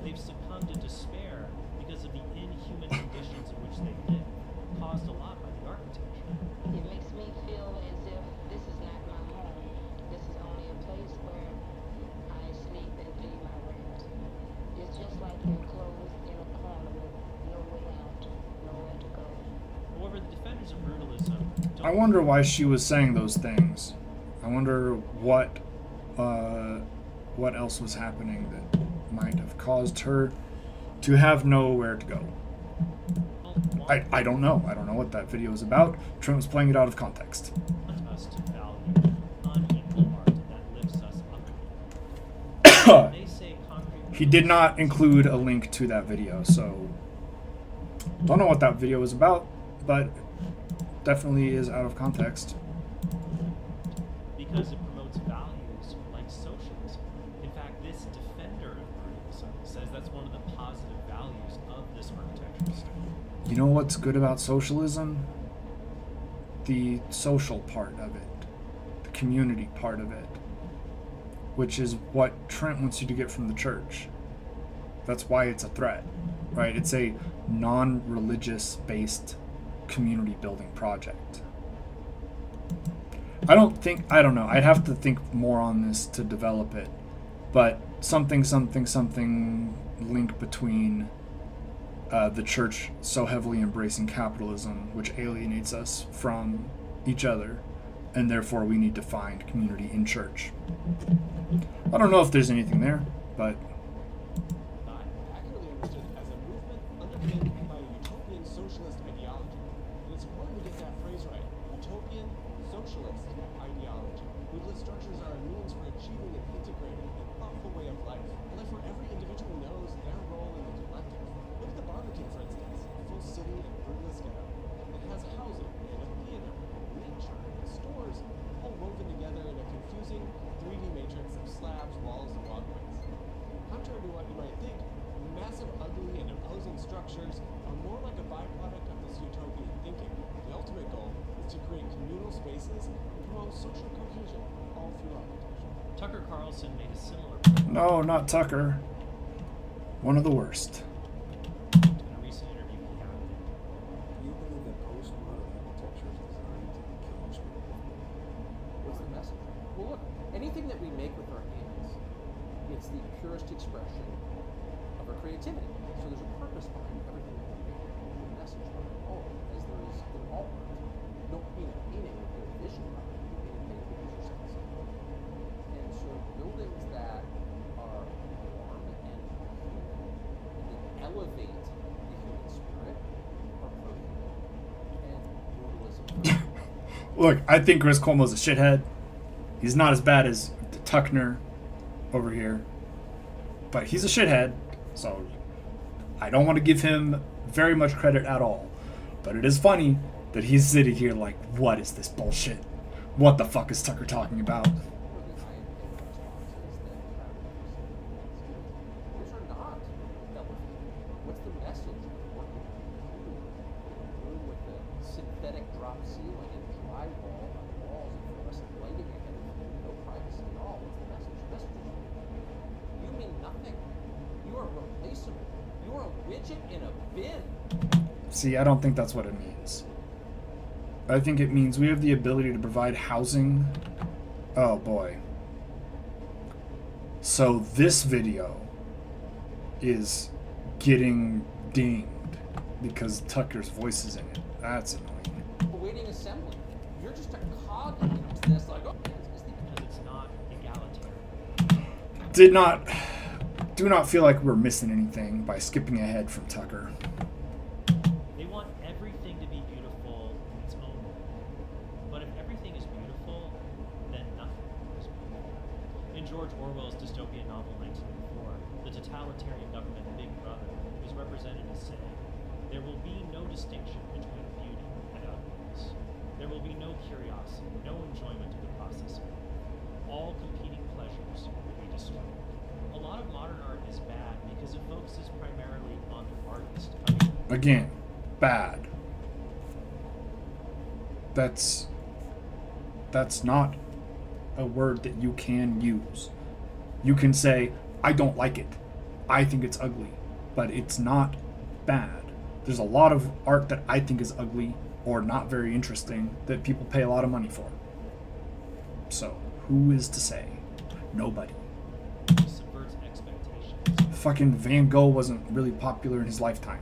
They've succumbed to despair because of the inhuman conditions in which they live, caused a lot by the architecture. It makes me feel as if this is not my home. This is only a place where I sleep and pay my rent. It's just like you're closed in a corner with no way out, nowhere to go. However, the defenders of brutalism don't I wonder why she was saying those things. I wonder what else was happening that might have caused her to have nowhere to go. want I don't know. I don't know what that video is about. Trent was playing it out of context. us to value unequal art that lifts us up. They say concrete He did not include a link to that video, so don't know what that video is about, but definitely is out of context. because it promotes values like socialism. In fact, this defender of brutalism says that's one of the positive values of this architectural style. You know what's good about socialism? The social part of it, the community part of it, which is what Trent wants you to get from the church. That's why it's a threat, right? It's a non-religious based community building project. I don't know. I'd have to think more on this to develop it, but something link between the church so heavily embracing capitalism, which alienates us from each other, and therefore we need to find community in church. I don't know if there's anything there, but Not accurately understood as a movement underpinned by a utopian socialist ideology. And it's important to get that phrase right. Utopian socialist ideology. Brutalist structures are a means for achieving an integrated and thoughtful way of life, a life where every individual knows their role in the collective. Look at the Barber King, for instance, a full city and brutalist getup. It has housing and a theater, nature, sunshine. The stores all woven together in a confusing 3D matrix of slabs, walls, and walkways. Contrary to what you might think, massive, ugly, and imposing structures are more like a byproduct of this utopian thinking. The ultimate goal is to create communal spaces and promote social cohesion all through architecture. Tucker Carlson made a similar point No, not Tucker. One of the worst. in a recent interview he had. Do you believe that postmodern architecture is designed to kill people? What's the message? Well, look, anything that we make with our hands, it's the purest expression of our creativity. So there's a purpose behind everything that we make, a message behind all of it, as there is in all art. You don't paint a painting with your vision behind it, you paint a painting because you're sensitive. And so buildings that are warm and human, and that elevate the human spirit, are perfect. And brutalism. Look, I think Chris Cuomo's a shithead. He's not as bad as Tuckner over here, but he's a shithead, so I don't want to give him very much credit at all. But it is funny that he's sitting here like, what is this bullshit? What the fuck is Tucker talking about? One of the high-end responses that we have in those are not elevated. What's the message of working in a room with a synthetic drop ceiling and drywall on the walls and fluorescent lighting ahead of you, no privacy at all? What's the message? The message is you mean nothing. You are replaceable. You are a widget in a bin. See, I don't think that's what it means. I think it means we have the ability to provide housing. Oh boy. So this video is getting dinged because Tucker's voice is in it. That's annoying. Awaiting assembly. You're just a cog into this, like, oh, it's the Because it's not egalitarian. Do not feel like we're missing anything by skipping ahead from Tucker. They want everything to be beautiful in its own way. But if everything is beautiful, then nothing is beautiful. In George Orwell's dystopian novel 1984, the totalitarian government Big Brother is represented as saying, there will be no distinction between beauty and ugliness. There will be no curiosity, no enjoyment of the process of life. All competing pleasures will be destroyed. A lot of modern art is bad because it focuses primarily on the artist. Again, bad. That's not a word that you can use. You can say, I don't like it. I think it's ugly. But it's not bad. There's a lot of art that I think is ugly or not very interesting that people pay a lot of money for. So, who is to say? Nobody. Subverts expectations. Fucking Van Gogh wasn't really popular in his lifetime.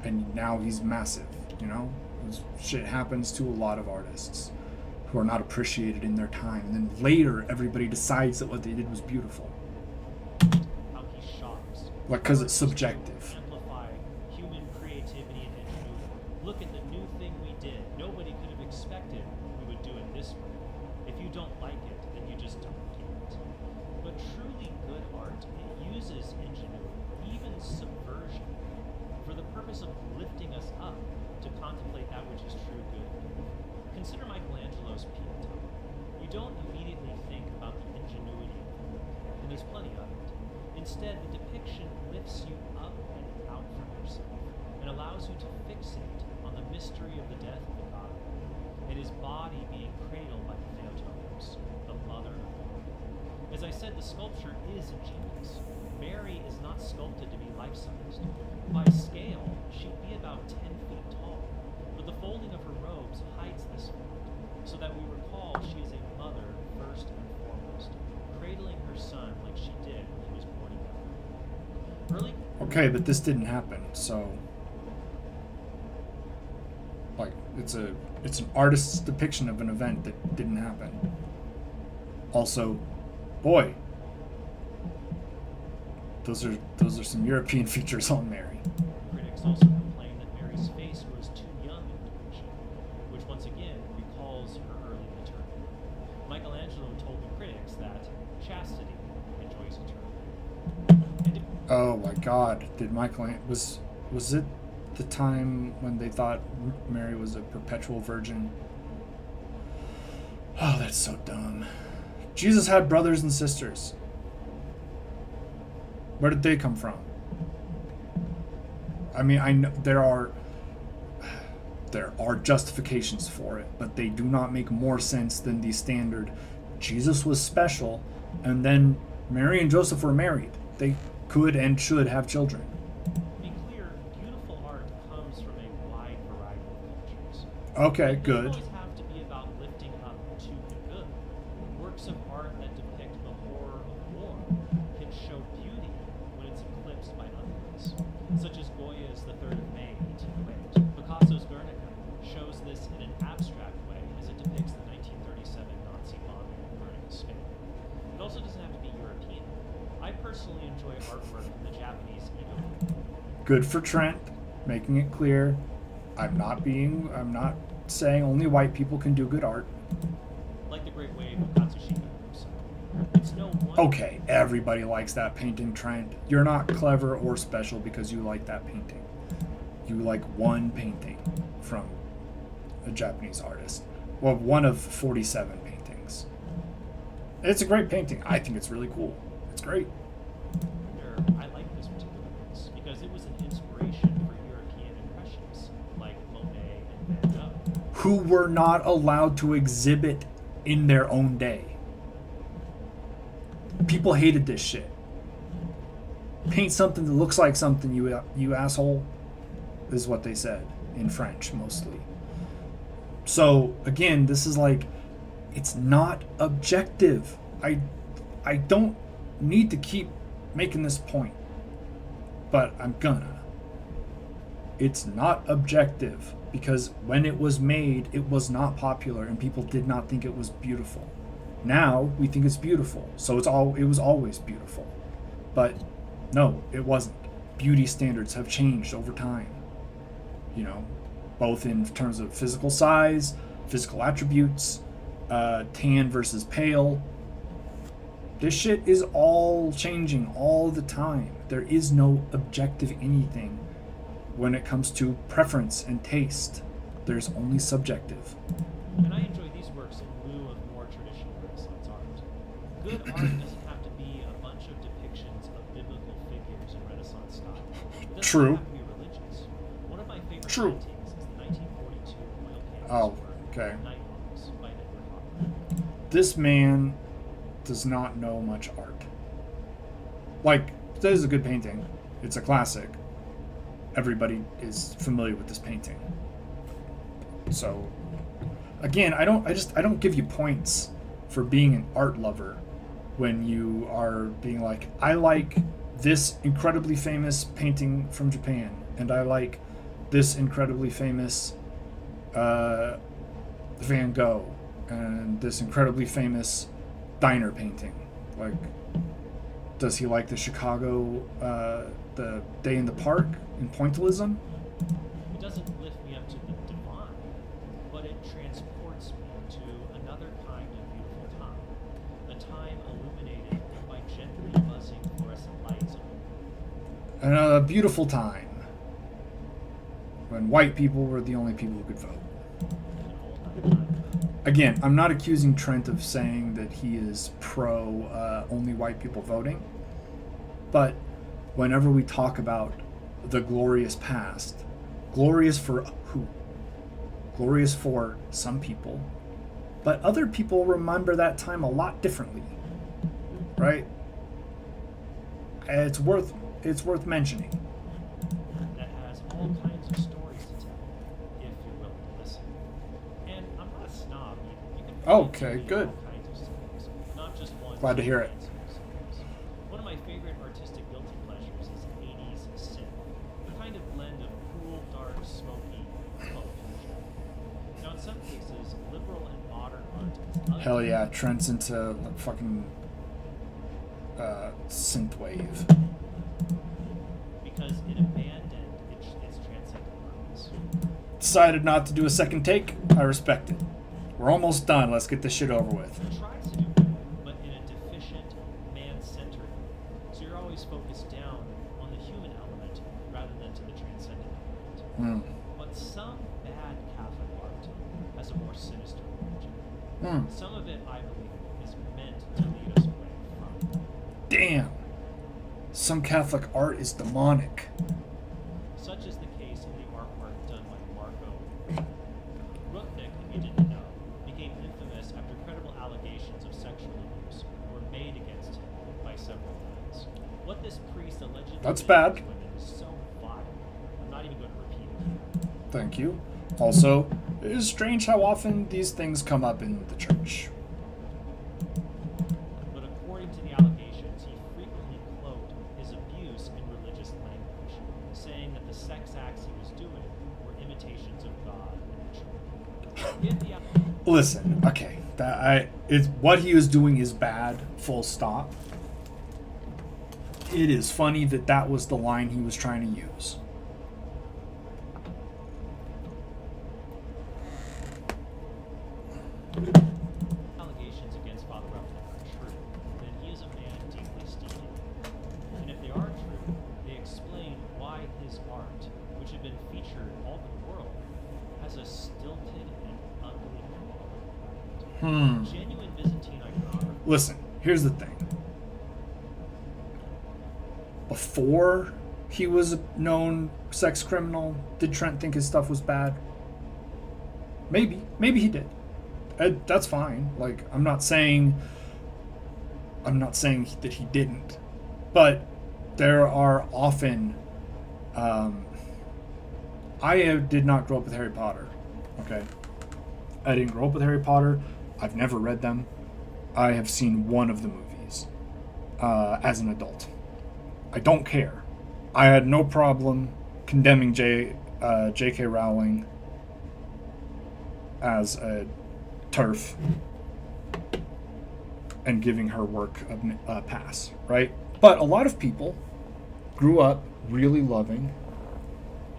And now he's massive, you know? This shit happens to a lot of artists who are not appreciated in their time. And then later, everybody decides that what they did was beautiful. How he shocks. Like, because it's subjective. Amplify human creativity and ingenuity. Look at the new thing we did. Nobody could have expected we would do it this way. If you don't like it, then you just don't do it. But truly good art, it uses ingenuity, even subversion, for the purpose of lifting us up to contemplate that which is true good. Consider Michelangelo's Pietà. You don't immediately think about the ingenuity of the work, and there's plenty of it. Instead, the depiction lifts you up and out from yourself, and allows you to fixate on the mystery of the death of the god, and his body being cradled by the Theotokos, the mother of God. As I said, the sculpture is ingenious. Mary is not sculpted to be life-sized. By scale, she'd be about 10 feet tall, but the folding of her robes hides this fact, so that we recall she is a mother first and foremost, cradling her son like she did when he was born in Bethlehem. Early Okay, but this didn't happen, so... Like, it's an artist's depiction of an event that didn't happen. Also, boy, those are some European features on Mary. critics also complained that Mary's face was too young in depiction, which once again recalls her early maternity. Michelangelo told the critics that chastity enjoys eternity. And Oh my God! Did was it the time when they thought Mary was a perpetual virgin Oh, that's so dumb. Jesus had brothers and sisters. Where did they come from? I mean, I know there are justifications for it, but they do not make more sense than the standard Jesus was special, and then Mary and Joseph were married. They could and should have children. To be clear, beautiful art comes from a wide variety of cultures. Okay, It good. doesn't always have to be about lifting up to the good. Works of art that depict the horror of war can show beauty when it's eclipsed by otherness, such as Goya's The Third of May, 1808. Picasso's Guernica shows this in an abstract way as it depicts the 1937 Nazi bombing of Guernica, Spain. It also doesn't have to be European. I personally enjoy artwork from the Japanese Edo. Good for Trent, making it clear. I'm not saying only white people can do good art. Like the Great Wave of Katsushika Kurosawa. It's no wonder. Okay, everybody likes that painting, Trent. You're not clever or special because you like that painting. You like one painting from a Japanese artist. Well, one of 47 paintings. It's a great painting. I think it's really cool. It's great. I like this particular piece because it was an inspiration for European impressionists like Monet and Van Gogh. Who were not allowed to exhibit in their own day. People hated this shit. Paint something that looks like something, you asshole, is what they said in French mostly. So again, this is like, it's not objective. I don't need to keep making this point, but I'm gonna. It's not objective because when it was made, it was not popular and people did not think it was beautiful. Now we think it's beautiful, so it was always beautiful. But no, it wasn't. Beauty standards have changed over time. You know, both in terms of physical size, physical attributes, tan versus pale. This shit is all changing all the time. There is no objective anything when it comes to preference and taste. There's only subjective. And I enjoy these works in lieu of more traditional Renaissance art. Good art doesn't have to be a bunch of depictions of biblical figures in Renaissance style. It doesn't True. have to be religious. One of my favorite True. paintings is the 1942 oil canvas Oh, work, okay. Night Walks by Edward Hopper. This man does not know much art. Like, this is a good painting. It's a classic. Everybody is familiar with this painting. So, again, I don't give you points for being an art lover when you are being like, I like this incredibly famous painting from Japan, and I like this incredibly famous Van Gogh, and this incredibly famous diner painting. Like, does he like the Chicago, the Day in the Park in pointillism? It doesn't lift me up to the divine, but it transports me to another kind of beautiful time. A time illuminated by gently buzzing fluorescent lights. And a beautiful time when white people were the only people who could vote. And all that time. Again, I'm not accusing Trent of saying that he is pro only white people voting, but whenever we talk about the glorious past, glorious for who? Glorious for some people, but other people remember that time a lot differently, right? It's worth mentioning. That has all kinds of stories to tell, if you're willing to listen. And I'm not a snob. You can find Okay, really good. all kinds of stories, not just one. Glad to hear it. Stories. One of my favorite artistic guilty pleasures is 80s synth, the kind of blend of cool, dark, smoky, folk fusion. Now, in some cases, liberal and modern art is ugly. Hell yeah, Trent's into fucking synthwave. Because it abandoned its transcendent purpose. Decided not to do a second take. I respect it. We're almost done. Let's get this shit over with. It tries to do good, but in a deficient, man-centered way. So you're always focused down on the human element rather than to the transcendent element. But some bad Catholic art has a more sinister origin. Some of it, I believe, is meant to lead us away from. Damn. Some Catholic art is demonic. Such is the case in the artwork done by Marco. Rupnik, if you didn't know, became infamous after credible allegations of sexual abuse were made against him by several nuns. What this priest allegedly That's did bad. to women is so vile. I'm not even going to repeat it here. Thank you. Also, it is strange how often these things come up in the church. But according to the allegations, he frequently cloaked his abuse in religious language, saying that the sex acts he was doing were imitations of God and the church. If the Listen, okay, it's what he was doing is bad. Full stop. It is funny that that was the line he was trying to use. allegations against Father Rupnik are true, then he is a man deeply steeped in it. And if they are true, they explain why his art, which had been featured all over the world, has a stilted and ugly quality. Genuine Byzantine iconography. Listen, here's the thing. Before he was a known sex criminal, did Trent think his stuff was bad? Maybe he did. That's fine. Like, I'm not saying that he didn't, but there are often. Did not grow up with Harry Potter. Okay, I didn't grow up with Harry Potter. I've never read them. I have seen one of the movies as an adult. I don't care. I had no problem condemning J.K. Rowling as a TERF and giving her work a pass, right? But a lot of people grew up really loving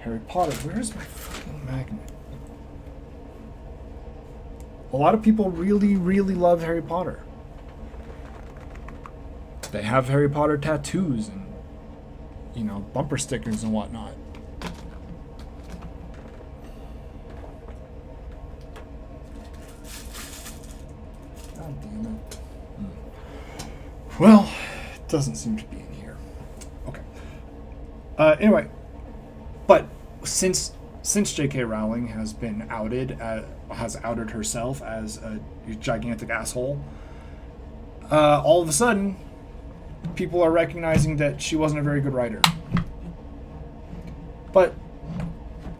Harry Potter. Where's my fucking magnet? A lot of people really, really love Harry Potter. They have Harry Potter tattoos and, you know, bumper stickers and whatnot. God damn it. Well, it doesn't seem to be in here. Okay. Anyway, but since J.K. Rowling has been outed, has outed herself as a gigantic asshole, all of a sudden, people are recognizing that she wasn't a very good writer. But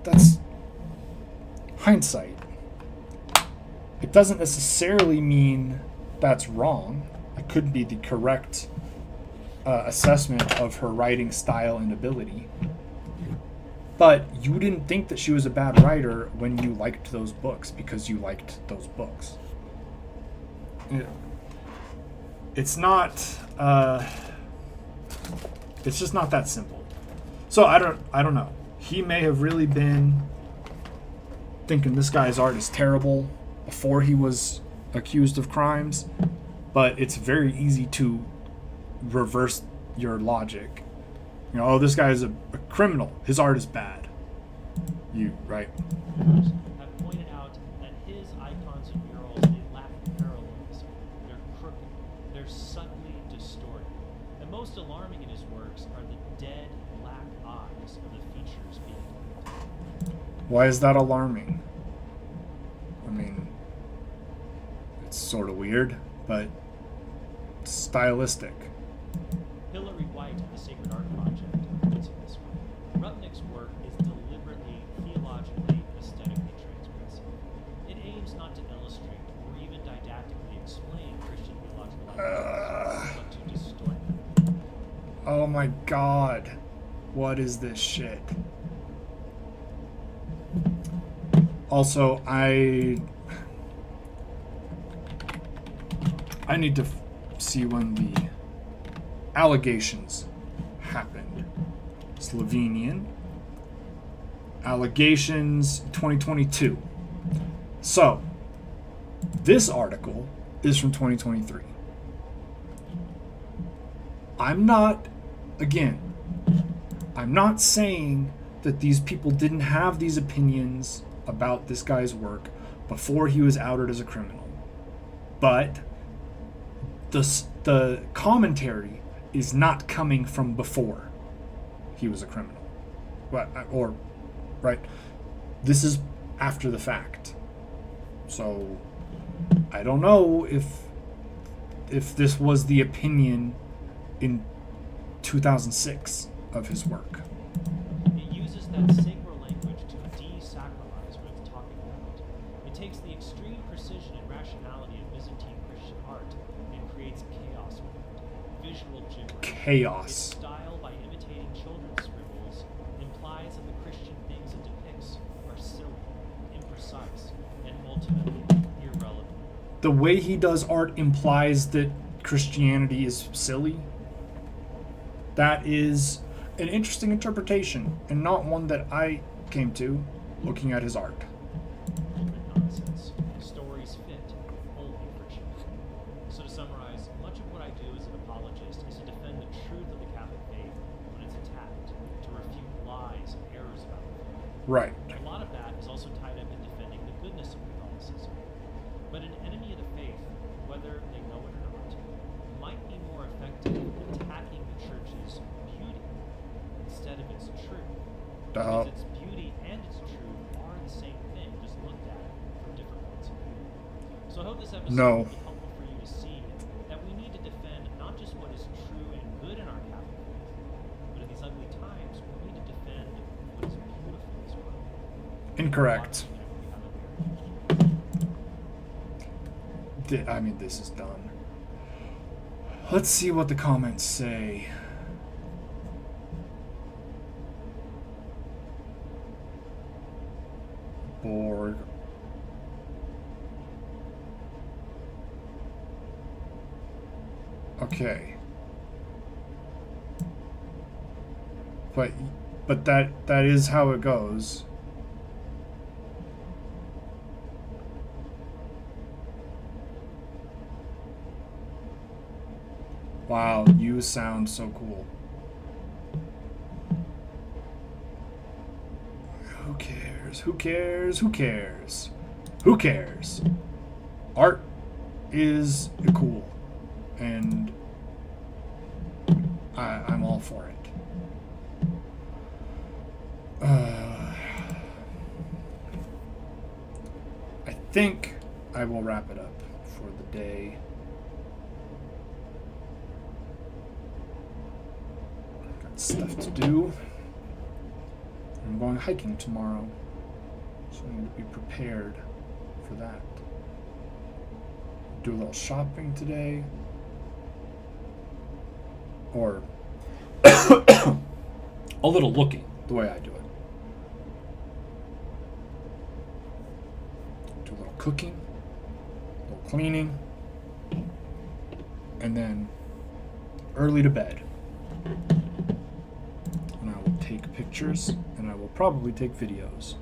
that's hindsight. It doesn't necessarily mean that's wrong. It could be the correct assessment of her writing style and ability. But you didn't think that she was a bad writer when you liked those books because you liked those books. It's not. It's just not that simple. So I don't know. He may have really been thinking this guy's art is terrible before he was accused of crimes, but it's very easy to reverse your logic. You know, oh, this guy is a criminal. His art is bad. Right? Have pointed out that his icons and murals, they lack parallelism. They're crooked. They're subtly distorted. And most alarming in his works are the dead black eyes of the features being depicted. Why is that alarming? I mean, it's sort of weird, but it's stylistic. Hilary White of the Sacred Art Project puts it this way. Rupnik's work is deliberately, theologically, and aesthetically transgressive. It aims not to illustrate or even didactically explain Christian theological ideas, but to distort them. Oh my god. What is this shit? Also, I need to see when the allegations happened. Slovenian allegations 2022. So, this article is from 2023. I'm not saying that these people didn't have these opinions about this guy's work before he was outed as a criminal. but the commentary is not coming from before he was a criminal. Or, right? This is after the fact. So, I don't know if this was the opinion in 2006 of his work. It uses that sacred language to desacralize what it's talking about. It takes the extreme precision and rationality of Byzantine Christian art and creates chaos with it. Visual gibberish. Chaos. Its style, by imitating children's scribbles, implies that the Christian things it depicts are silly, imprecise, and ultimately irrelevant. The way he does art implies that Christianity is silly. That is an interesting interpretation, and not one that I came to looking at his art. Open nonsense. Stories fit only for children. So to summarize, much of what I do as an apologist is to defend the truth of the Catholic faith when it's attacked, to refute lies and errors about the faith. Right. A lot of that is also tied up in defending the goodness of Catholicism. But an enemy of the faith, whether they know it or not, might be more effective attacking the church's beauty instead of its truth. Because its beauty and its truth are the same thing, just looked at from different points of view. So I hope this episode will be helpful for you to see that we need to defend not just what is true and good in our Catholic faith, but in these ugly times, we need to defend what is beautiful as well. Incorrect. We have a very I mean, this is done. Let's see what the comments say. Borg. Okay. But that is how it goes. Wow, you sound so cool. Who cares? Who cares? Who cares? Who cares? Art is cool, and I'm all for it. I think I will wrap it up for the day. Stuff to do. I'm going hiking tomorrow, so I need to be prepared for that. Do a little shopping today, or a little looking, the way I do it. Do a little cooking, a little cleaning, and then early to bed. And I will take pictures, and I will probably take videos.